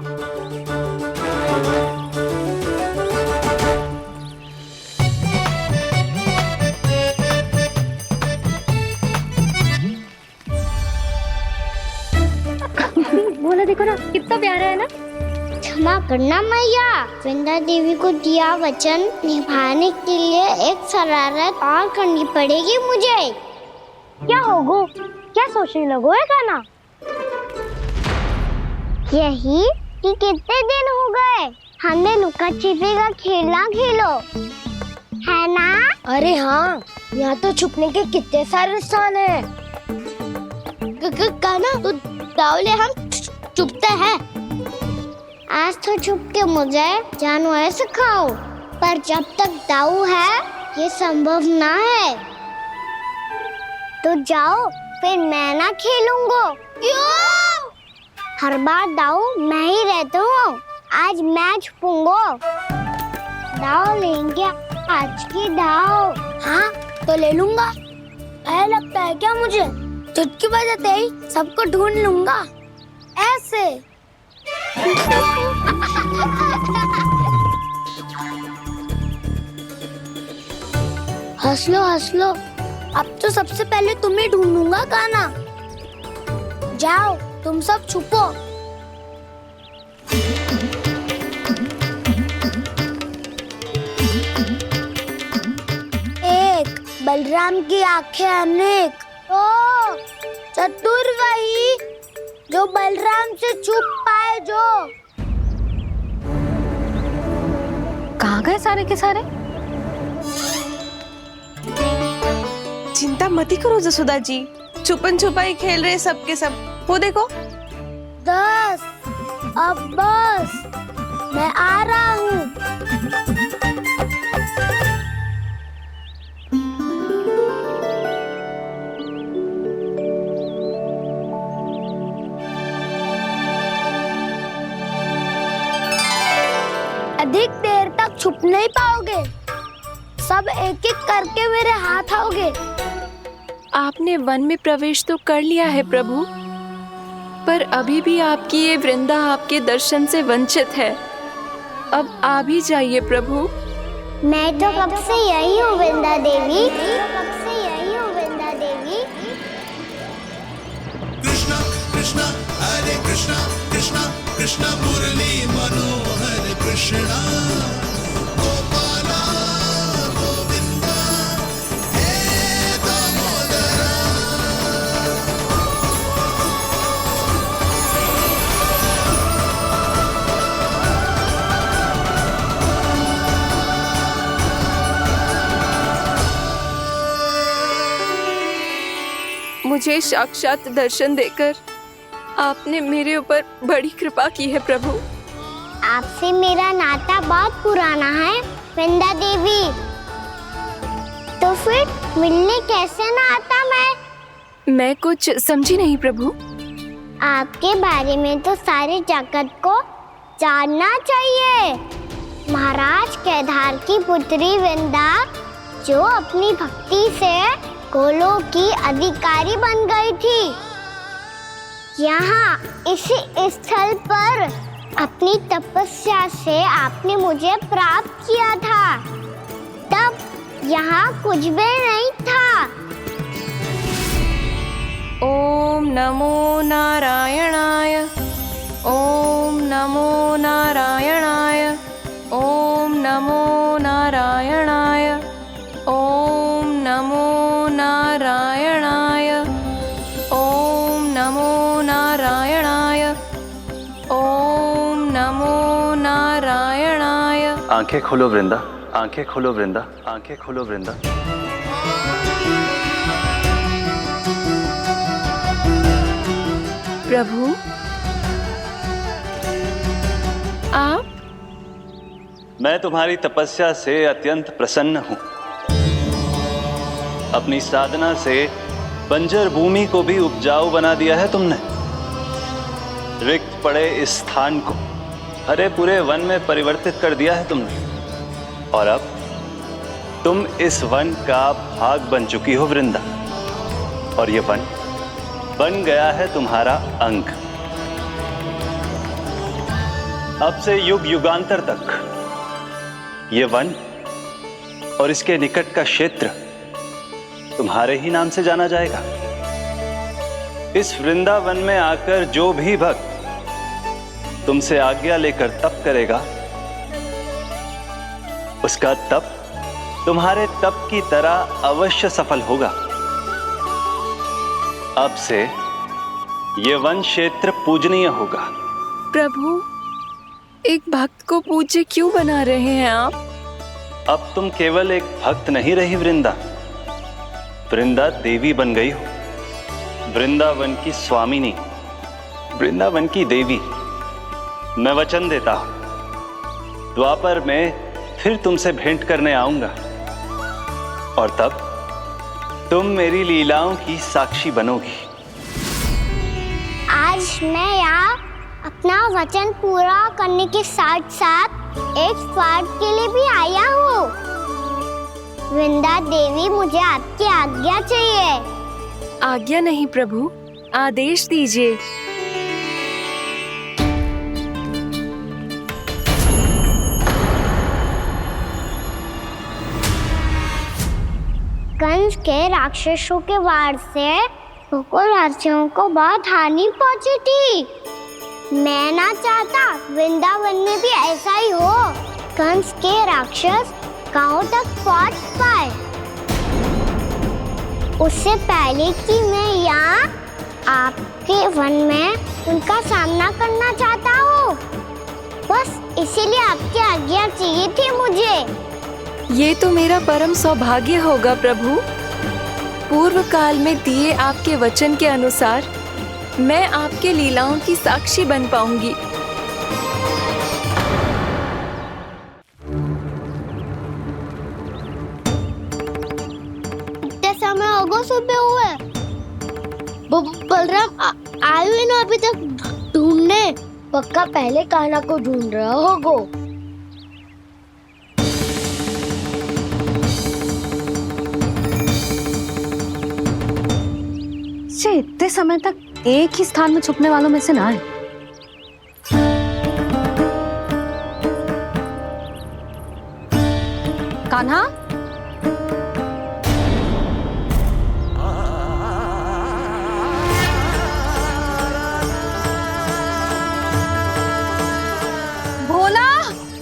बोला देखो ना कितना प्यारा है ना। क्षमा करना मैया, वृंदा देवी को दिया वचन निभाने के लिए एक शरारत और करनी पड़ेगी मुझे। क्या होगो? क्या सोचने लगो है कान्हा? यही कि कितने दिन हो गए हमने लुका छिपी का खेलना खेलो, है ना? अरे हाँ, यहाँ तो छुपने के कितने सारे स्थान है। कान्हा तो दावले हम छुपते हैं। आज तो छुप के मुझे जानवर सिखाओ। पर जब तक दाऊ है ये संभव ना है। तो जाओ, फिर मैं ना खेलूंगा। क्यों? हर बार दाऊ मैं ही रहता हूँ, आज मैं छुपूंगा। दाऊ लेंगे आज की दाऊ। हाँ तो ले लूंगा। ऐसा लगता है क्या मुझे? चुटकी बजाते ही सबको ढूंढ लूंगा ऐसे। हंस लो, अब तो सबसे पहले तुम्हें ढूंढूंगा कान्हा। जाओ तुम सब छुपो। एक, बलराम की आंखें अनेक। ओ चतुर वही जो बलराम से छुप पाए। जो कहाँ गए सारे के सारे? चिंता मत करो जसोदा जी, छुपन छुपाई खेल रहे सब के सब। वो देखो 10, अब बस, मैं आ रहा हूँ। अधिक देर तक छुप नहीं पाओगे, सब एक एक करके मेरे हाथ आओगे। आपने वन में प्रवेश तो कर लिया है प्रभु, पर अभी भी आपकी ये वृंदा आपके दर्शन से वंचित है। अब आ भी जाइए प्रभु। मैं तो कब से यही हूँ वृंदा देवी, कब से यही हूँ वृंदा देवी। कृष्णा कृष्णा हरे कृष्णा, कृष्णा कृष्णा मुरली मनोहर कृष्णा। गोपाला गोविंदा हे दामोदरा। मुझे साक्षात दर्शन देकर आपने मेरे ऊपर बड़ी कृपा की है प्रभु। आपसे मेरा नाता बहुत पुराना है वृंदा देवी, तो फिर मिलने कैसे ना आता मैं कुछ समझी नहीं प्रभु। आपके बारे में तो सारे जगत को जानना चाहिए। महाराज केदार की पुत्री वृंदा, जो अपनी भक्ति से गोलोक की अधिकारी बन गई थी, यहाँ इसी स्थल पर अपनी तपस्या से आपने मुझे प्राप्त किया था। तब यहाँ कुछ भी नहीं था। ओम नमो नारायणाय, ओम नमो नारायणाय, ओम नमो नारायणाय, ओम नमो नारायणाय, ओम नमो नारायणाय, ओम नमो नारायणाय। आंखें खोलो वृंदा, आंखें खोलो वृंदा, आंखें खोलो वृंदा। प्रभु आप? मैं तुम्हारी तपस्या से अत्यंत प्रसन्न हूं। अपनी साधना से बंजर भूमि को भी उपजाऊ बना दिया है तुमने। रिक्त पड़े इस स्थान को हरे पूरे वन में परिवर्तित कर दिया है तुमने। और अब तुम इस वन का भाग बन चुकी हो वृंदा, और ये वन बन गया है तुम्हारा अंग। अब से युग युगांतर तक ये वन और इसके निकट का क्षेत्र तुम्हारे ही नाम से जाना जाएगा। इस वृंदावन में आकर जो भी भक्त तुमसे आज्ञा लेकर तप करेगा, उसका तप तुम्हारे तप की तरह अवश्य सफल होगा। अब से ये वन क्षेत्र पूजनीय होगा। प्रभु, एक भक्त को पूज्य क्यों बना रहे हैं आप? अब तुम केवल एक भक्त नहीं रही वृंदा, वृंदा देवी बन गई हो। वृंदावन की स्वामिनी, वृंदावन की देवी। मैं वचन देता हूं, द्वापर में फिर तुमसे भेंट करने आऊंगा और तब तुम मेरी लीलाओं की साक्षी बनोगी। आज मैं यहाँ अपना वचन पूरा करने के साथ साथ एक स्वार्थ के लिए भी आया हूँ। वृंदा देवी, मुझे आपकी आज्ञा चाहिए। आज्ञा नहीं प्रभु, आदेश दीजिए। कंस के राक्षसों के वार से गोकुलवासियों को बहुत हानि पहुंची थी। मैं ना चाहता वृंदावन में भी ऐसा ही हो। कंस के राक्षस गांव तक पहुंच पाए, उससे पहले कि मैं यहाँ आपके वन में उनका सामना करना चाहता हूँ। बस इसीलिए आपकी आज्ञा चाहिए थी मुझे। ये तो मेरा परम सौभाग्य होगा प्रभु। पूर्व काल में दिए आपके वचन के अनुसार मैं आपके लीलाओं की साक्षी बन पाऊंगी। इतने समय होगा सुबह हुए। बलराम आए हुए ना अभी तक ढूंढने। पक्का पहले कान्हा को ढूंढ रहा होगा। इतने समय तक एक ही स्थान में छुपने वालों में से ना है। कान्हा, भोला,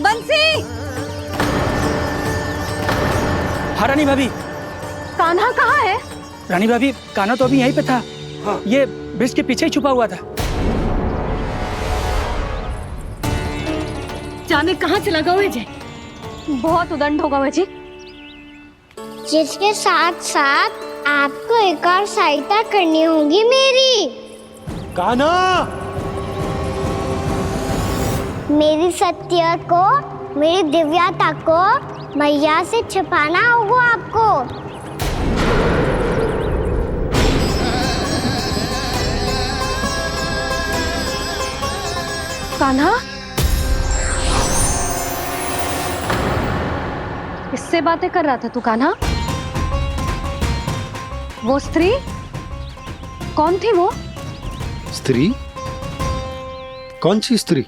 बंसी। हाँ रानी भाभी। कान्हा कहाँ है? रानी भाभी, कान्हा तो अभी यहीं पे था। हाँ। ये ब्रिज के पीछे ही छुपा हुआ था। जाने कहाँ चला गया है जी? बहुत उदंड होगा वह जी। जिसके साथ साथ आपको एक और सहायता करनी होगी मेरी। कान्हा, मेरी सत्य को, मेरी दिव्यता को मैया से छिपाना होगा आपको। कान्हा, किससे बातें कर रहा था तू कान्हा? वो स्त्री कौन थी? वो स्त्री? कौन सी स्त्री?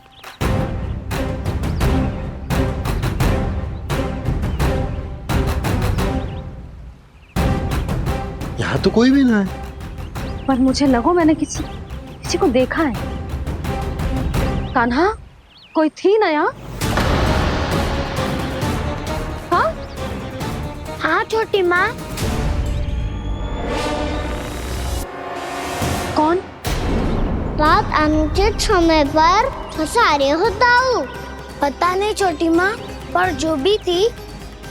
यहाँ तो कोई भी ना है। पर मुझे लगो मैंने किसी को देखा है। कान्हा, कोई थी ना यहाँ? हाँ? हाँ छोटी माँ। कौन? रात अनुचित समय पर फंसारे होता हूँ। पता नहीं छोटी माँ, पर जो भी थी,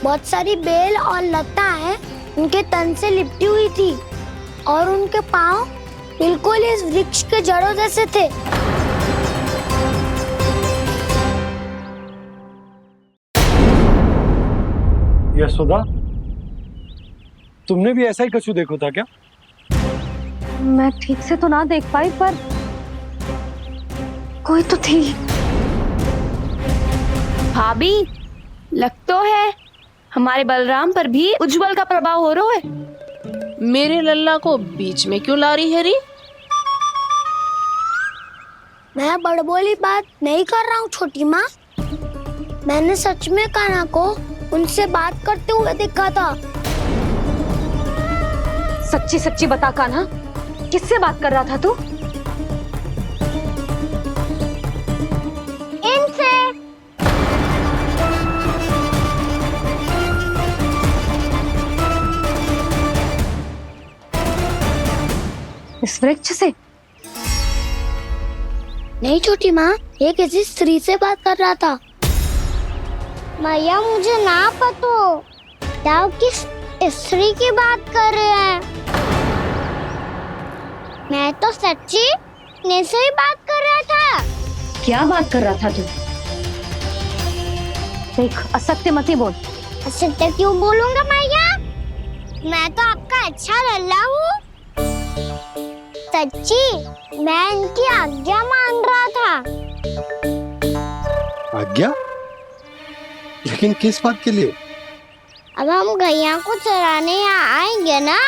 बहुत सारी बेल और लता है उनके तन से लिपटी हुई थी और उनके पाँव बिल्कुल इस वृक्ष के जड़ों जैसे थे। यशोदा, तुमने भी ऐसा ही कछु देखा था क्या? मैं ठीक से तो ना देख पाई, पर कोई तो थी। भाभी, लग तो है हमारे बलराम पर भी उज्जवल का प्रभाव हो रहा है। मेरे लल्ला को बीच में क्यों ला रही है री? मैं बड़बोली बात नहीं कर रहा हूँ छोटी माँ। मैंने सच में कान्हा को उनसे बात करते हुए देखा था। सच्ची सच्ची बता कान्हा, किससे बात कर रहा था तू? इनसे। इस वृक्ष से? नहीं छोटी माँ, ये किसी स्त्री से बात कर रहा था। मैया, मुझे ना पता क्या किस स्त्री की बात कर रहे हैं। मैं तो सच्ची ने से ही बात कर रहा था। क्या बात कर रहा था तू? देख, असत्य मत ही बोल। असत्य क्यों बोलूंगा मैया? मैं तो आपका अच्छा लल्ला हूँ। सच्ची मैं इनकी आज्ञा मान रहा था। आज्ञा? लेकिन किस बात के लिए? अब हम गैया को चराने यहाँ आएंगे ना,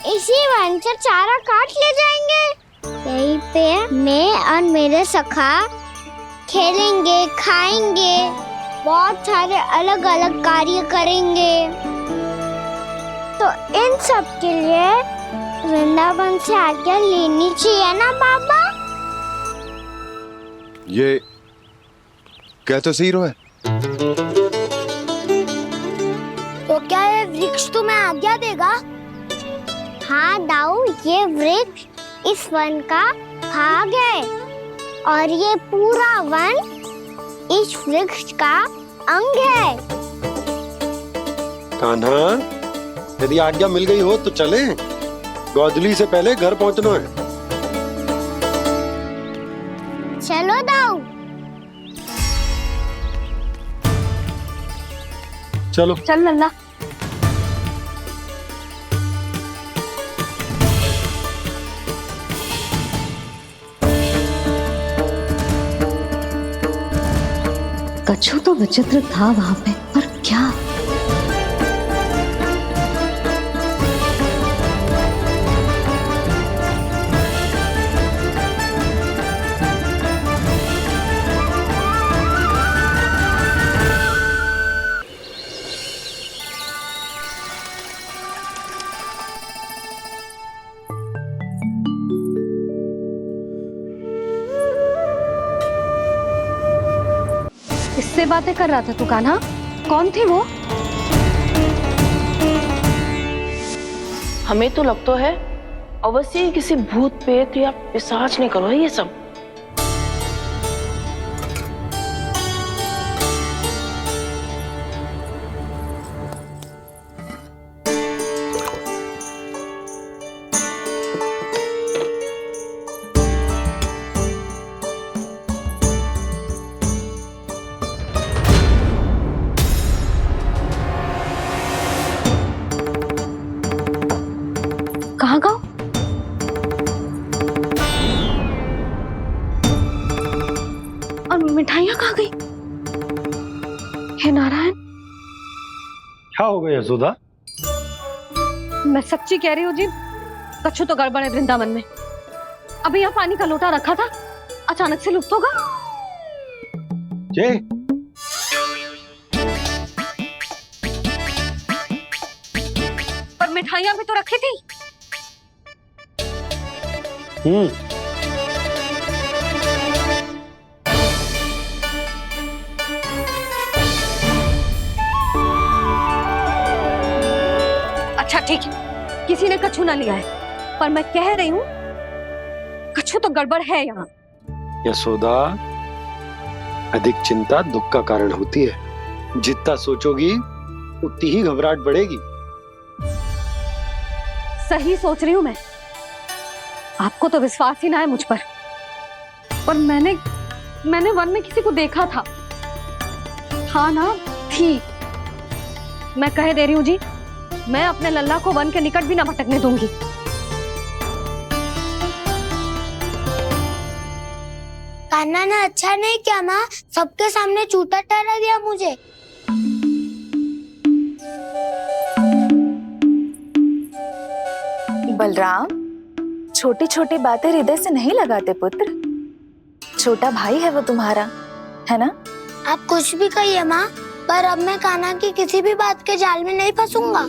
इसी वन से चारा काट ले जाएंगे। यहीं पे मैं और मेरे सखा खेलेंगे, खाएंगे, बहुत सारे अलग अलग कार्य करेंगे। तो इन सब के लिए वृंदावन से आज्ञा लेनी चाहिए ना बाबा? ये कह तो सही रहा है। तो क्या ये वृक्ष तुम्हें आज्ञा देगा? हाँ दाऊ, ये वृक्ष इस वन का भाग है और ये पूरा वन इस वृक्ष का अंग है। कान्हा, यदि आज्ञा मिल गई हो तो चलें। गोधूली से पहले घर पहुंचना है। चलो दाऊ। चलो चल लल्ला। कछु तो विचित्र था वहां पे, पर क्या? किससे बातें कर रहा था तू कान्हा? कौन थे वो? हमें तो लगता है अवश्य ही किसी भूत प्रेत या पिशाच ने करो है ये सब। कहाँ गए? और मिठाइयाँ कहाँ गई? हे नारायण! क्या हो गया यशोदा? मैं सच्ची कह रही हूँ जी, कछु तो गड़बड़ है वृंदावन में। अभी यहाँ पानी का लोटा रखा था, अचानक से लुप्त होगा। जय पर मिठाइयाँ भी तो रखी थी। अच्छा ठीक है, किसी ने कछु ना लिया है, पर मैं कह रही हूँ कछु तो गड़बड़ है यहाँ। यशोदा, अधिक चिंता दुख का कारण होती है। जितना सोचोगी उतनी ही घबराहट बढ़ेगी। सही सोच रही हूँ मैं। आपको तो विश्वास ही ना है मुझ पर मैंने वन में किसी को देखा था। हाँ ना, थी। मैं कह दे रही हूँ जी, मैं अपने लल्ला को वन के निकट भी ना भटकने दूंगी। कान्हा ने अच्छा नहीं किया माँ, सबके सामने झूठा ठहरा दिया मुझे। बलराम, छोटी छोटी बातें हृदय से नहीं लगाते पुत्र। छोटा भाई है वो तुम्हारा, है ना? आप कुछ भी कहिए माँ, पर अब मैं कान्हा की किसी भी बात के जाल में नहीं फंसूंगा।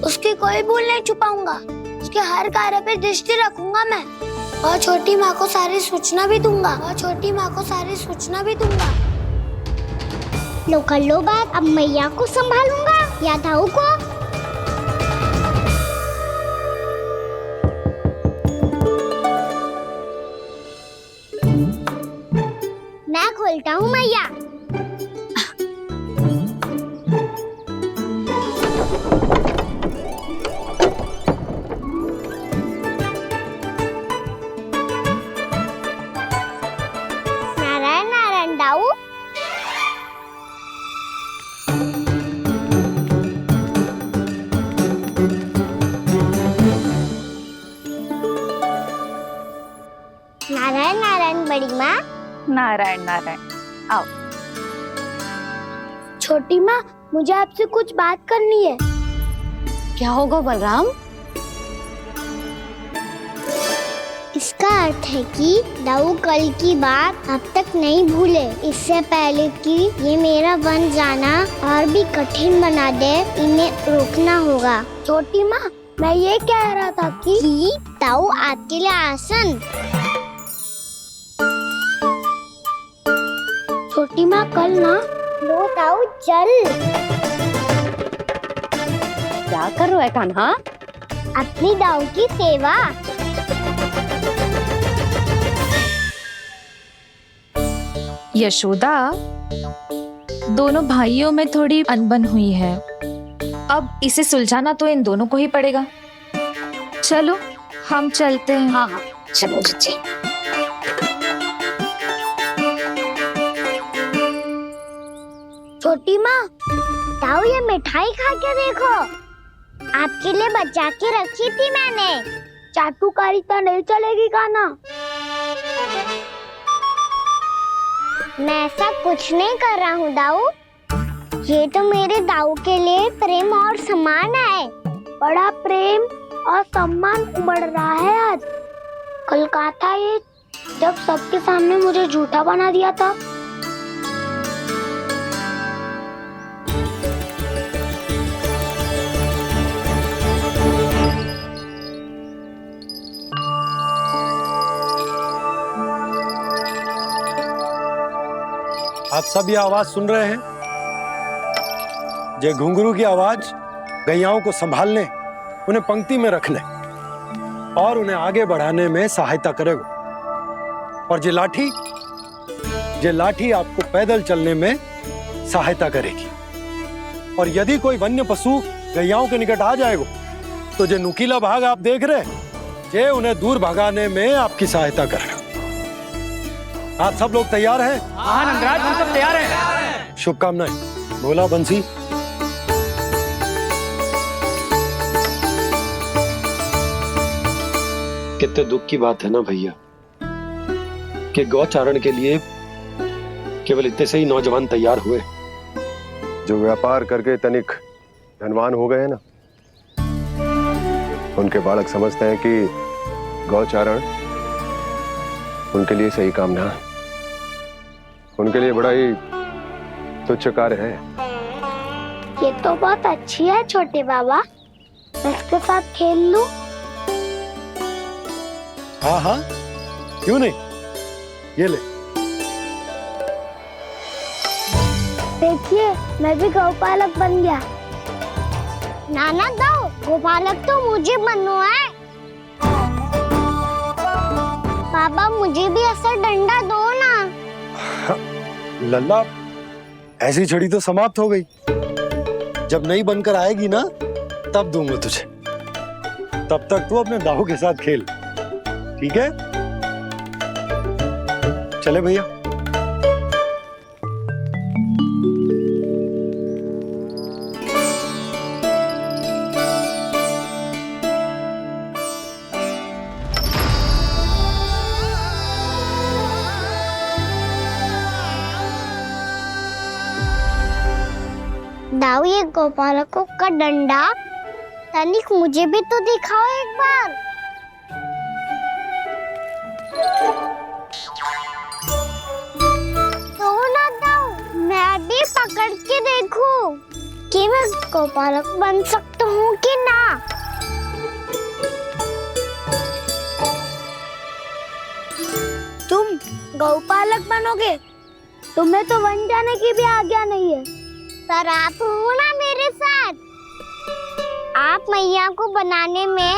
उसकी कोई भूल नहीं छुपाऊंगा। उसके हर कार्य पे दृष्टि रखूंगा मैं, और छोटी माँ को सारी सूचना भी दूंगा। लो कर लो बात, अब मैया को संभालूंगा या दाऊ को। मैं खोलता हूँ मैया। नारायण नारायण दाऊ। नारायण नारायण, आओ। छोटी माँ, मुझे आपसे कुछ बात करनी है। क्या होगा बलराम? इसका अर्थ है कि दाऊ कल की बात अब तक नहीं भूले। इससे पहले कि ये मेरा बन जाना और भी कठिन बना दे, इन्हें रोकना होगा। छोटी माँ, मैं ये कह रहा था कि दाऊ आपके लिए आसन। छोटी माँ, कल ना लो दाऊ चल। क्या कर रहा है कान्हा? अपनी दाऊ की सेवा। यशोदा, दोनों भाइयों में थोड़ी अनबन हुई है। अब इसे सुलझाना तो इन दोनों को ही पड़ेगा। चलो हम चलते हैं। हाँ हाँ, चलो जी। छोटी माँ, दाऊ ये मिठाई खा के देखो। आपके लिए बचा के रखी थी मैंने। चाटुकारिता नहीं चलेगी कान्हा। मैं ऐसा कुछ नहीं कर रहा हूँ दाऊ। ये तो मेरे दाऊ के लिए प्रेम और सम्मान है। बड़ा प्रेम और सम्मान उमड़ रहा है आज। कल कहा था ये, जब सबके सामने मुझे झूठा बना दिया था। आप सब ये आवाज सुन रहे हैं? ये घुंघरू की आवाज गैयाओं को संभालने, उन्हें पंक्ति में रखने और उन्हें आगे बढ़ाने में सहायता करेगा। और ये लाठी आपको पैदल चलने में सहायता करेगी। और यदि कोई वन्य पशु गैयाओं के निकट आ जाएगा तो जो नुकीला भाग आप देख रहे हैं, ये उन्हें दूर भगाने में आपकी सहायता करेगा। आप सब लोग तैयार हैं? हाँ नंदराज, हम सब तैयार हैं। शुभकामनाएं। बोला बंसी। कितने दुख की बात है ना भैया कि गौचारण के लिए केवल इतने से ही नौजवान तैयार हुए। जो व्यापार करके तनिक धनवान हो गए हैं ना, उनके बालक समझते हैं कि गौचारण उनके लिए सही काम ना है। उनके लिए बड़ा ही तुच्छ कार्य है। ये तो बहुत अच्छी है छोटे बाबा, मैं इसके साथ खेल लूं? हाँ हाँ, क्यों नहीं। ये ले। देखिए, मैं भी गौपालक बन गया। नाना दाऊ, गौपालक तो मुझे बनना है। बाबा, मुझे भी ऐसा डंडा दो ना। लल्ला, ऐसी छड़ी तो समाप्त हो गई। जब नई बनकर आएगी ना, तब दूंगा तुझे। तब तक तू अपने दाऊ के साथ खेल, ठीक है? चले भैया। दाऊ, ये गोपालकों का डंडा तनिक मुझे भी तो दिखाओ एक बार। तो ना दाऊ, मैं भी पकड़ के देखूं कि मैं गोपालक बन सकता हूँ कि ना। तुम गौपालक बनोगे? तुम्हें तो वन जाने की भी आज्ञा नहीं है। सर, आप हो ना मेरे साथ। आप मैया को बनाने में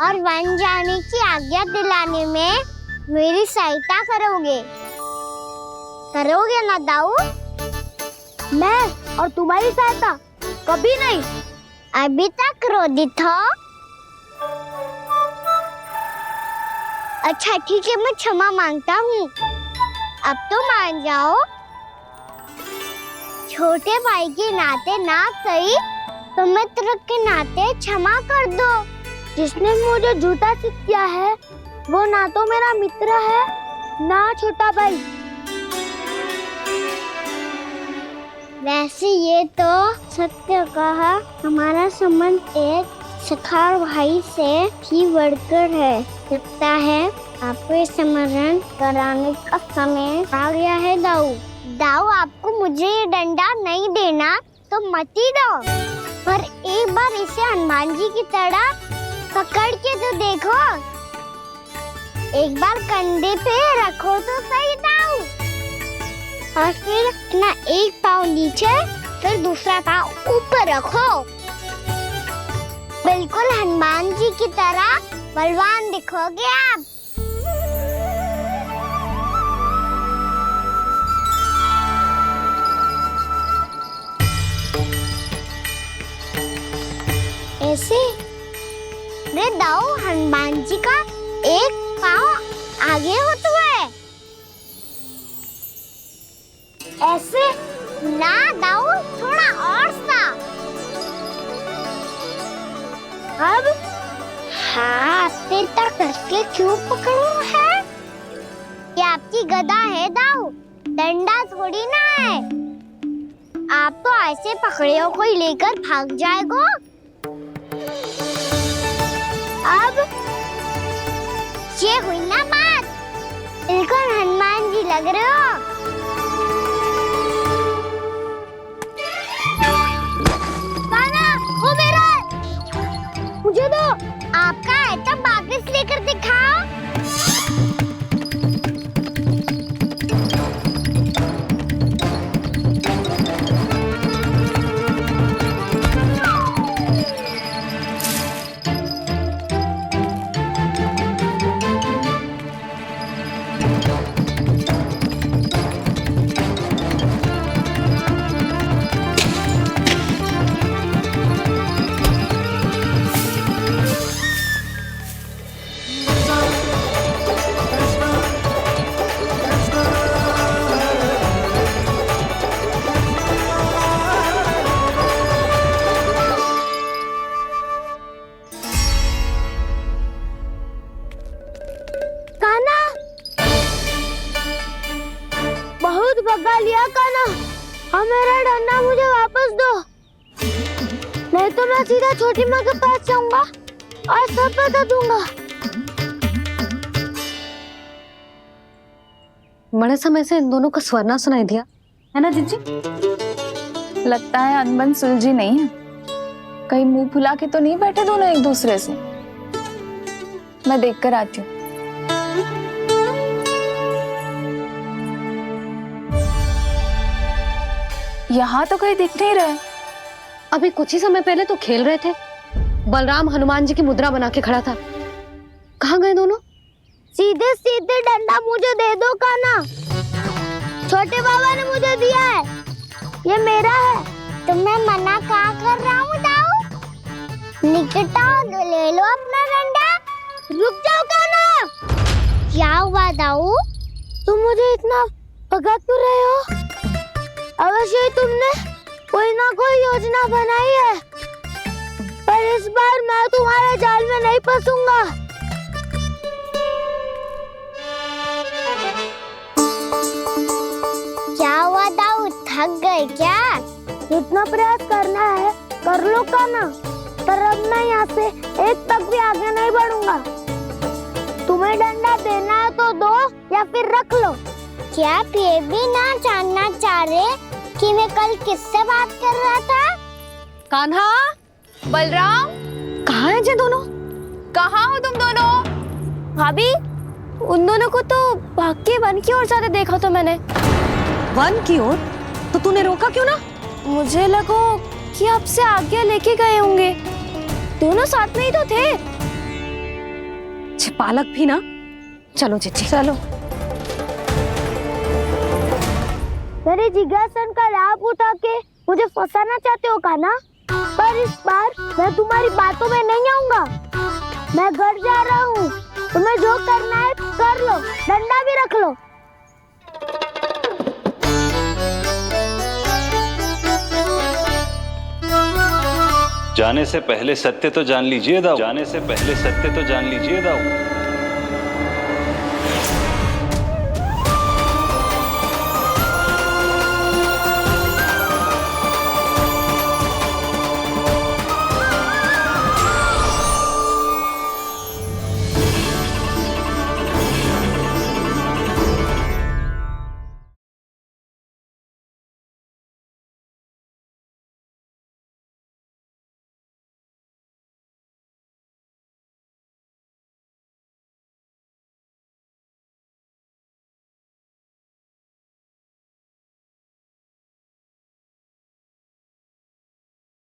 और वन जाने की आज्ञा दिलाने में मेरी सहायता करोगे ना दाऊ? मैं और तुम्हारी सहायता कभी नहीं। अभी तक क्रोधित हो? अच्छा ठीक है, मैं क्षमा मांगता हूँ। अब तो मान जाओ। छोटे भाई के नाते ना सही तो मित्र के नाते क्षमा कर दो। जिसने मुझे झूठा सिद्ध किया है वो ना तो मेरा मित्र है ना छोटा भाई। वैसे ये तो सत्य कहा, हमारा संबंध एक सखार भाई से भी बढ़कर है। लगता है आपको स्मरण कराने का समय आ गया है दाऊ। दाऊ, आपको मुझे ये डंडा नहीं देना तो मत ही दो, पर एक बार इसे हनुमान जी की तरह पकड़ के तो देखो। एक बार कंधे पे रखो तो सही दाऊ, और फिर अपना एक पाँव नीचे फिर दूसरा पाँव ऊपर रखो। बिल्कुल हनुमान जी की तरह बलवान दिखोगे आप। ऐसे रे दाऊ, हनुमान जी का एक पाँव आगे होता है। ऐसे ना दाऊ, थोड़ा और सा। अब हाथ पे तक करके क्यों पकड़ो है? ये आपकी गदा है दाऊ, डंडा थोड़ी ना है। आप तो ऐसे पकड़ियों को ही लेकर भाग जाएगो। अब ये हुई ना बात, बिल्कुल हनुमान जी लग रहे हो। कान्हा, वो मेरा, मुझे दो। आपका आइटम वापस लेकर दिखाओ। भगा लिया कान्हा, अब मेरा डंडा मुझे वापस दो, नहीं तो मैं सीधा छोटी माँ के पास जाऊंगा और सब बता दूंगा। बड़े समय से इन दोनों का स्वर ना सुनाई दिया है ना जीजी? लगता है अनबन सुलझी नहीं है। कहीं मुंह फुला के तो नहीं बैठे दोनों एक दूसरे से। मैं देख कर आती हूँ। यहाँ तो कहीं दिख नहीं रहे। अभी कुछ ही समय पहले तो खेल रहे थे। बलराम हनुमान जी की मुद्रा बना के खड़ा था। कहाँ गए दोनों? सीधे सीधे डंडा मुझे दे दो कान्हा, छोटे बाबा ने मुझे दिया है, ये मेरा है। तो मैं मना कहाँ कर रहा हूँ दाऊ? निकट आओ, ले लो अपना डंडा। रुक जाओ कान्हा। क्या हुआ दाऊ, तुम मुझे इतना भगा क्यों रहे हो? अवश्य ही तुमने कोई ना कोई योजना बनाई है, पर इस बार मैं तुम्हारे जाल में नहीं फंसूंगा। क्या हुआ दाऊ, थक गए क्या? इतना प्रयास करना है कर लो कान्हा, पर अब मैं यहाँ से एक तक भी आगे नहीं बढ़ूंगा। तुम्हें डंडा देना है तो दो या फिर रख लो। क्या आप ये भी ना जानना चाह रहे कि मैं कल किससे बात कर रहा था? कान्हा, बलराम, कहाँ हैं ये दोनों? कहाँ हो तुम दोनों? भाभी, उन दोनों को तो भाग के वन की ओर जाते देखा तो मैंने। वन की ओर? तो तूने रोका क्यों ना? मुझे लगा कि आपसे आगे लेके गए होंगे। दोनों साथ में ही तो थे। पालक भी ना। चलो जीजी चलो। मेरे जिज्ञासन का लाभ उठा के मुझे फंसाना चाहते हो कान्हा, पर इस बार मैं तुम्हारी बातों में नहीं आऊंगा। मैं घर जा रहा हूँ, तुम्हें जो करना है कर लो, डंडा भी रख लो। जाने से पहले सत्य तो जान लीजिए दाऊ। जाने से पहले सत्य तो जान लीजिए दाऊ।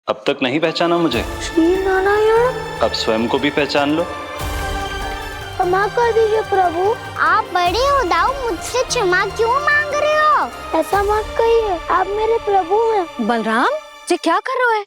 अब तक नहीं पहचाना मुझे? श्री नारायण। अब स्वयं को भी पहचान लो। क्षमा कर दीजिए प्रभु। आप बड़े हो दाऊ, मुझसे क्षमा क्यों मांग रहे हो? ऐसा मत कहिए, आप मेरे प्रभु हैं। बलराम जी क्या कर रहे हो?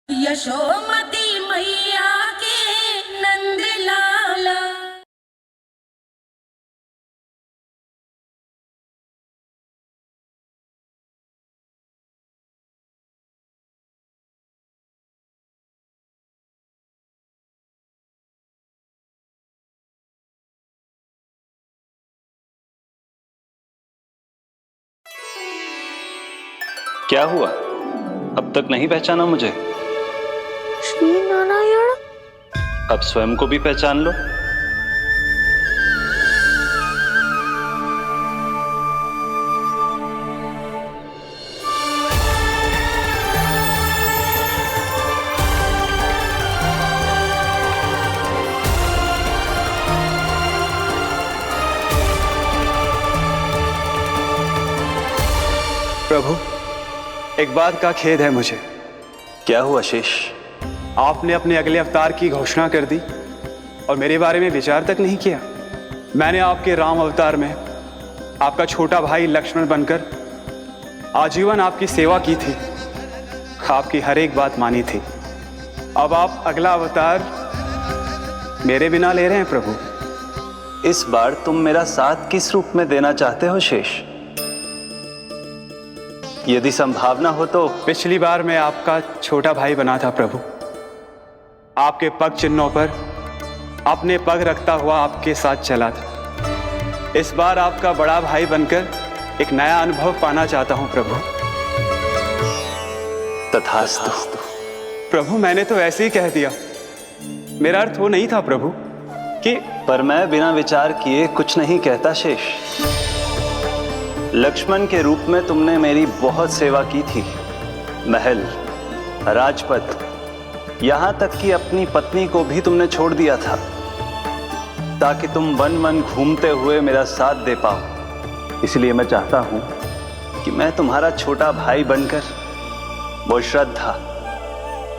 यशोमती मैया के नंद लाला। क्या हुआ? अब तक नहीं पहचाना मुझे? श्री नारायण। अब स्वयं को भी पहचान लो। प्रभु, एक बात का खेद है मुझे। क्या हुआ शेष? आपने अपने अगले अवतार की घोषणा कर दी और मेरे बारे में विचार तक नहीं किया। मैंने आपके राम अवतार में आपका छोटा भाई लक्ष्मण बनकर आजीवन आपकी सेवा की थी, आपकी हर एक बात मानी थी। अब आप अगला अवतार मेरे बिना ले रहे हैं प्रभु। इस बार तुम मेरा साथ किस रूप में देना चाहते हो शेष? यदि संभावना हो तो। पिछली बार मैं आपका छोटा भाई बना था प्रभु, आपके पग चिन्हों पर अपने पग रखता हुआ आपके साथ चला था। इस बार आपका बड़ा भाई बनकर एक नया अनुभव पाना चाहता हूं प्रभु। तथास्तु। प्रभु, मैंने तो ऐसे ही कह दिया, मेरा अर्थ वो नहीं था प्रभु कि। पर मैं बिना विचार किए कुछ नहीं कहता शेष। लक्ष्मण के रूप में तुमने मेरी बहुत सेवा की थी। महल, राजपथ, यहां तक कि अपनी पत्नी को भी तुमने छोड़ दिया था ताकि तुम वन वन घूमते हुए मेरा साथ दे पाओ। इसलिए मैं चाहता हूं कि मैं तुम्हारा छोटा भाई बनकर वो श्रद्धा,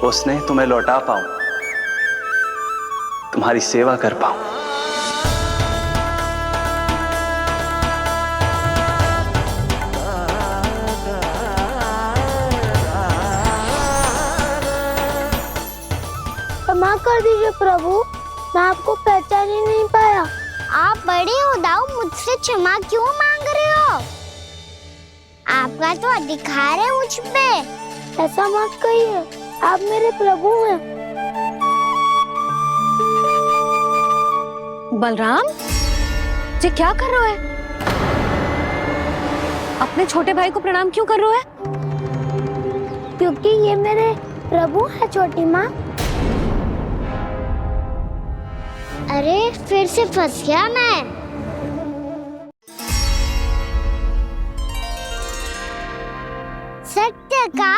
वो स्नेह तुम्हें लौटा पाऊं, तुम्हारी सेवा कर पाऊं। क्षमा कर दीजिए प्रभु, मैं आपको पहचान ही नहीं पाया। आप बड़े हो दाऊ, मुझसे क्षमा क्यों मांग रहे हो? आपका तो अधिकार है मुझ पे। ऐसा मत कहिए, आप मेरे प्रभु हैं। बलराम जी क्या कर रहे हो? अपने छोटे भाई को प्रणाम क्यों कर रहे हो? क्योंकि ये मेरे प्रभु है छोटी माँ। अरे फिर से फंस गया मैं। सत्य का,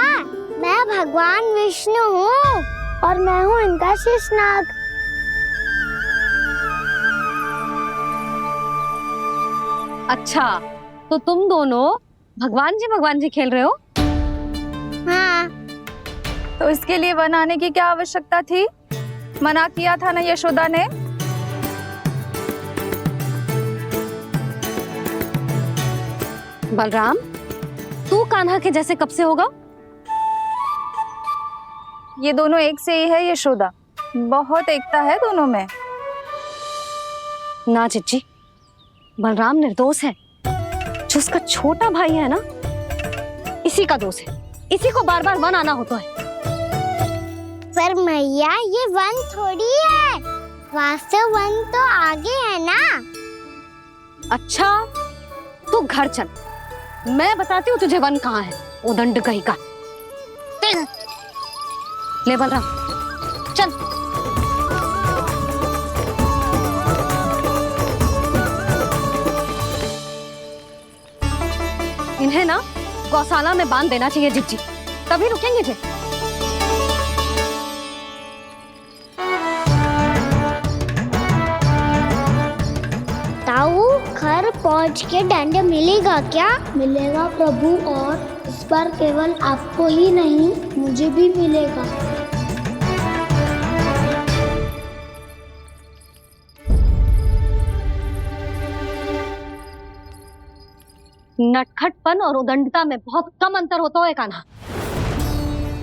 मैं भगवान विष्णु हूँ और मैं हूँ इनका शेषनाग। अच्छा, तो तुम दोनों भगवान जी खेल रहे हो? हाँ। तो इसके लिए वन आने की क्या आवश्यकता थी? मना किया था ना यशोदा ने। बलराम, तू कान्हा के जैसे कब से होगा? ये दोनों एक से ही है यशोदा, बहुत एकता है दोनों में। ना चिच्ची, बलराम निर्दोष है। जो उसका छोटा भाई है ना, इसी का दोष है। इसी को बार बार वन आना होता है। पर मैया, ये वन थोड़ी है, वास्तव वन तो आगे है ना। अच्छा, तू घर चल, मैं बताती हूँ तुझे वन कहाँ है। उदंड कहीं का। ले बलराम, चल। इन्हें ना गौशाला में बांध देना चाहिए जिज्जी, तभी रुकेंगे जे। ताऊ घर पहुंच के दंड मिलेगा क्या? मिलेगा प्रभु, और इस बार केवल आपको ही नहीं मुझे भी मिलेगा। नटखटपन और उदंडता में बहुत कम अंतर होता है कान्हा,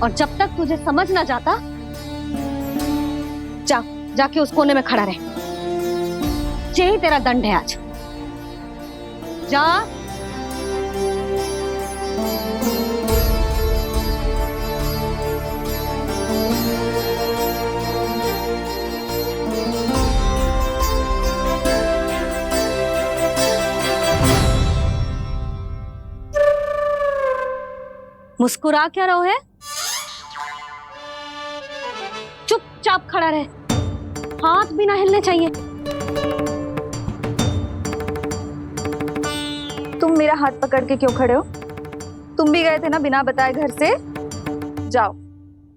और जब तक तुझे समझ ना जाता, जाके उस कोने में खड़ा रहे। यही तेरा दंड है आज। जा। मुस्कुरा क्या रहो है? चुपचाप खड़ा रहे, हाथ भी ना हिलने चाहिए। तुम मेरा हाथ पकड़ के क्यों खड़े हो? तुम भी गए थे ना बिना बताए घर से। जाओ,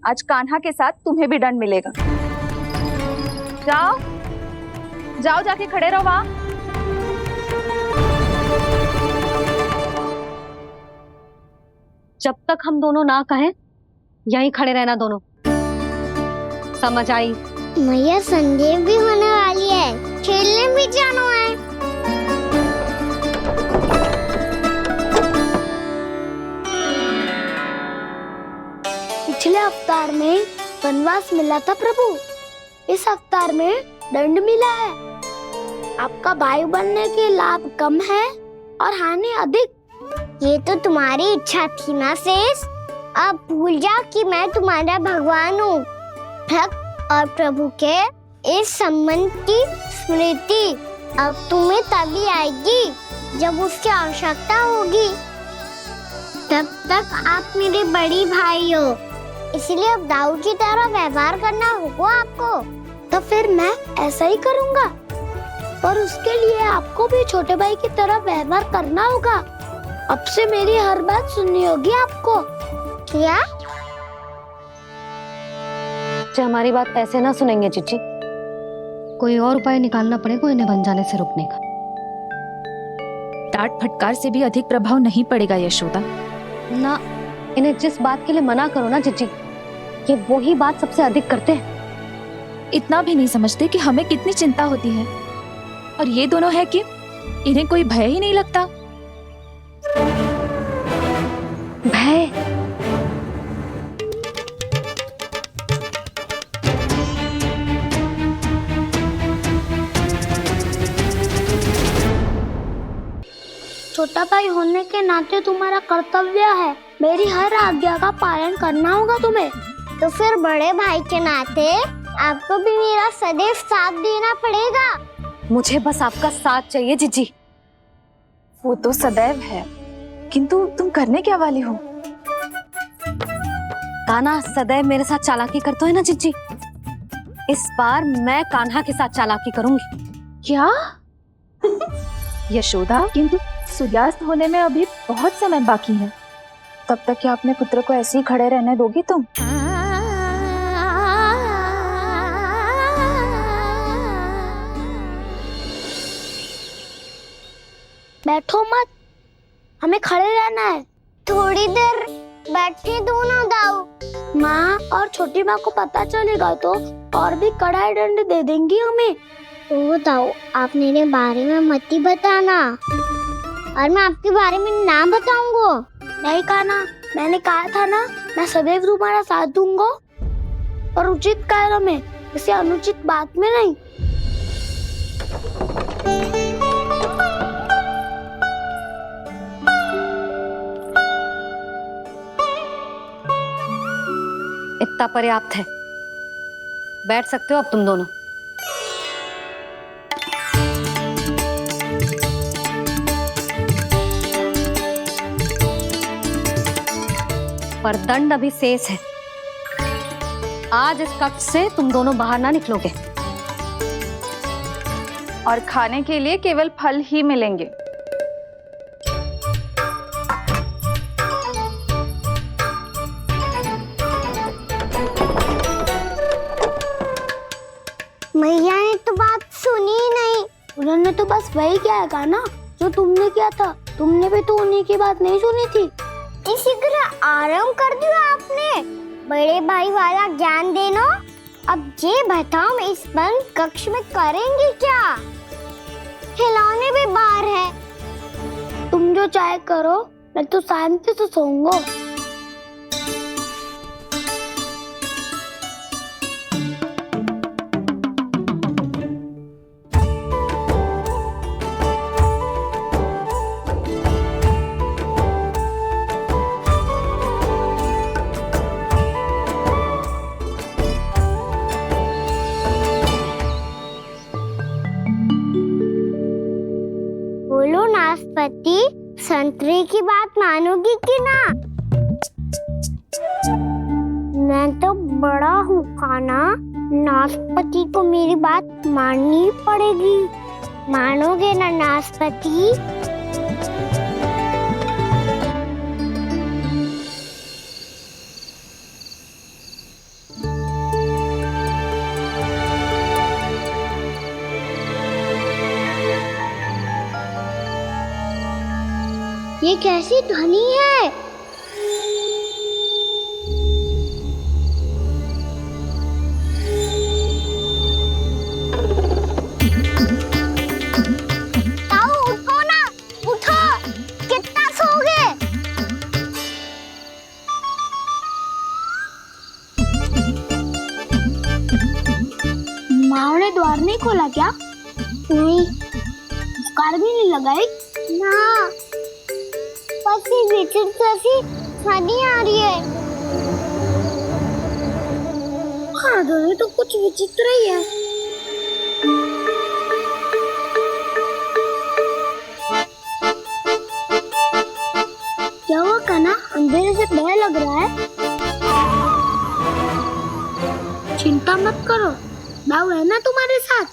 आज कान्हा के साथ तुम्हें भी दंड मिलेगा। जाओ जाओ, जाके खड़े रहो वहां। जब तक हम दोनों ना कहें, यहीं खड़े रहना दोनों। समझ आई? मैया संडे भी होने वाली है, खेलने भी जाना है। पिछले अवतार में वनवास मिला था प्रभु, इस अवतार में दंड मिला है। आपका भाई बनने के लाभ कम है और हानि अधिक। ये तो तुम्हारी इच्छा थी ना शेष, अब भूल जाओ कि मैं तुम्हारा भगवान हूँ। भक्त और प्रभु के इस संबंध की स्मृति अब तुम्हें तभी आएगी जब उसकी आवश्यकता होगी। तब तक आप मेरे बड़ी भाई हो, इसलिए अब दाऊ की तरह व्यवहार करना होगा आपको। तो फिर मैं ऐसा ही करूँगा, पर उसके लिए आपको भी छोटे भाई की तरह व्यवहार करना होगा। अब से मेरी हर बात सुननी होगी आपको। क्या? जो हमारी बात ऐसे ना सुनेंगे चिच्ची, कोई और उपाय निकालना पड़ेगा इन्हें बन जाने से रुकने का। डांट फटकार से भी अधिक प्रभाव नहीं पड़ेगा यशोदा। ना, इन्हें जिस बात के लिए मना करो ना चिच्ची, ये वही बात सबसे अधिक करते हैं। इतना भी नहीं समझते कि हमें कितनी चिंता होती है, और ये दोनों है कि इन्हें कोई भय ही नहीं लगता। भय? छोटा भाई होने के नाते तुम्हारा कर्तव्य है, मेरी हर आज्ञा का पालन करना होगा तुम्हें। तो फिर बड़े भाई के नाते आपको भी मेरा सदैव साथ देना पड़ेगा। मुझे बस आपका साथ चाहिए जिज्जी। वो तो सदैव है, किंतु तुम करने क्या वाली हो? कान्हा सदैव मेरे साथ चालाकी करते है ना जिज्जी, इस बार मैं कान्हा के साथ चालाकी करूंगी। क्या? यशोदा, किंतु सूर्यास्त होने में अभी बहुत समय बाकी है, तब तक क्या अपने पुत्र को ऐसे ही खड़े रहने दोगी तुम? बैठो मत, हमें खड़े रहना है। थोड़ी देर बैठे दो ना दाऊ। माँ और छोटी माँ को पता चलेगा तो और भी कड़ा दंड दे देंगी हमें। ओ दाऊ, आप मेरे बारे में मत ही बताना, और मैं आपके बारे में ना बताऊंगा। नहीं कान्हा, मैंने कहा था ना, मैं सदैव तुम्हारा साथ दूंगा, और उचित कार्य में, इसे अनुचित बात में नहीं। इतना पर्याप्त है, बैठ सकते हो अब तुम दोनों। पर दंड अभी शेष है। आज इस कक्ष से तुम दोनों बाहर ना निकलोगे, और खाने के लिए केवल फल ही मिलेंगे। हमने तो बस वही किया है कान्हा जो तुमने किया था। तुमने भी तो उन्हीं की बात नहीं सुनी थी। इसी तरह आराम कर दिया आपने। बड़े भाई वाला ज्ञान देना। अब ये बताओ इस बंद कक्ष में करेंगे क्या? खिलौने भी बाहर है। तुम जो चाहे करो, मैं तो शांति से सोऊंगा। बोलो नाशपाती, संतरे की बात मानोगी कि ना? मैं तो बड़ा हूँ कान्हा, नाशपाती को मेरी बात माननी पड़ेगी। मानोगे ना नाशपाती? ये कैसी ध्वनि है? ताऊ उठो ना, उठो। कितना सोओगे? माँ ने द्वार नहीं खोला क्या? नहीं। कार भी नहीं लगाई? ना। विचित्र सी ध्वनि आ रही है। हाँ, ध्वनि तो कुछ विचित्र ही है। क्या हुआ कान्हा? अंधेरे से भय लग रहा है। चिंता मत करो, बाबू है ना तुम्हारे साथ।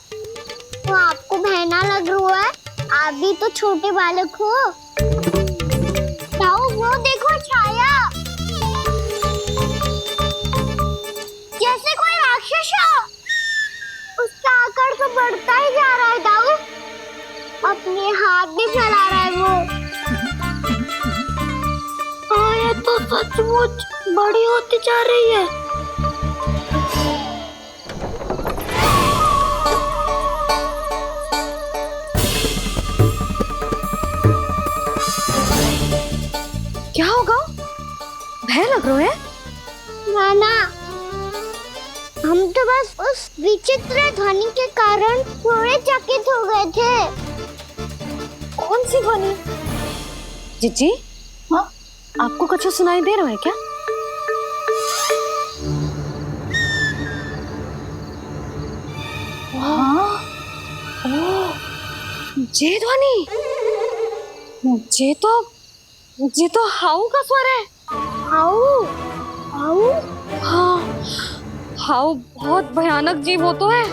तो आपको भय ना लग रहा है? आप भी तो छोटे बालक हो। वो देखो छाया, जैसे कोई राक्षस हो। उसका आकार तो बढ़ता ही जा रहा है दाऊ। अपने हाथ भी फैला रहा है वो। ये तो सचमुच बड़ी होती जा रही है। क्या होगा? भय लग रहा है? नाना, हम तो बस उस विचित्र ध्वनि के कारण थोड़े चकित हो गए थे। कौन सी ध्वनि? जीजी, हाँ, आपको कुछ सुनाई दे रहा है क्या? हाँ, ये ध्वनि, ये तो हाउ का स्वर है। हाउ? हाउ? हाँ, हाउ बहुत भयानक जीव हो तो है।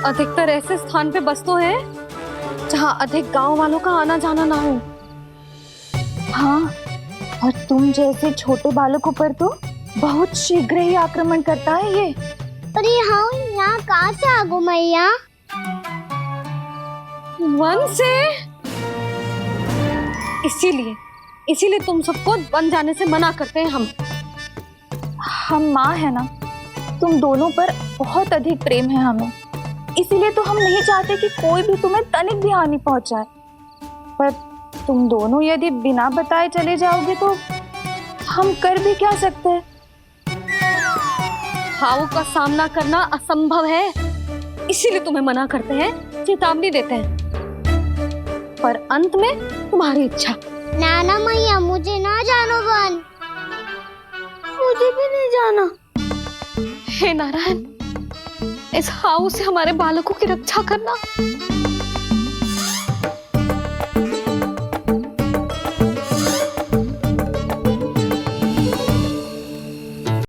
अधिकतर ऐसे स्थान पे बसते हैं जहाँ अधिक गांव वालों का आना जाना ना हो। हाँ, और तुम जैसे छोटे बालकों पर तो बहुत शीघ्र ही आक्रमण करता है ये। पर ये हाउ यहाँ कहाँ से आ गो मैया? वन से। इसीलिए तुम सबको वन जाने से मना करते हैं हम माँ है ना, तुम दोनों पर बहुत अधिक प्रेम है हमें। इसीलिए तो हम नहीं चाहते कि कोई भी तुम्हें तनिक भी हानि पहुंचाए। पर तुम दोनों यदि बिना बताए चले जाओगे तो हम कर भी क्या सकते हैं? हाउ का सामना करना असंभव है, इसीलिए तुम्हें मना करते हैं, चेतावनी देते हैं। पर अंत में तुम्हारी इच्छा। नाना मैया, मुझे ना जानो वन। मुझे भी नहीं जाना। हे नारायण, इस हाउ से हमारे बालकों की रक्षा करना।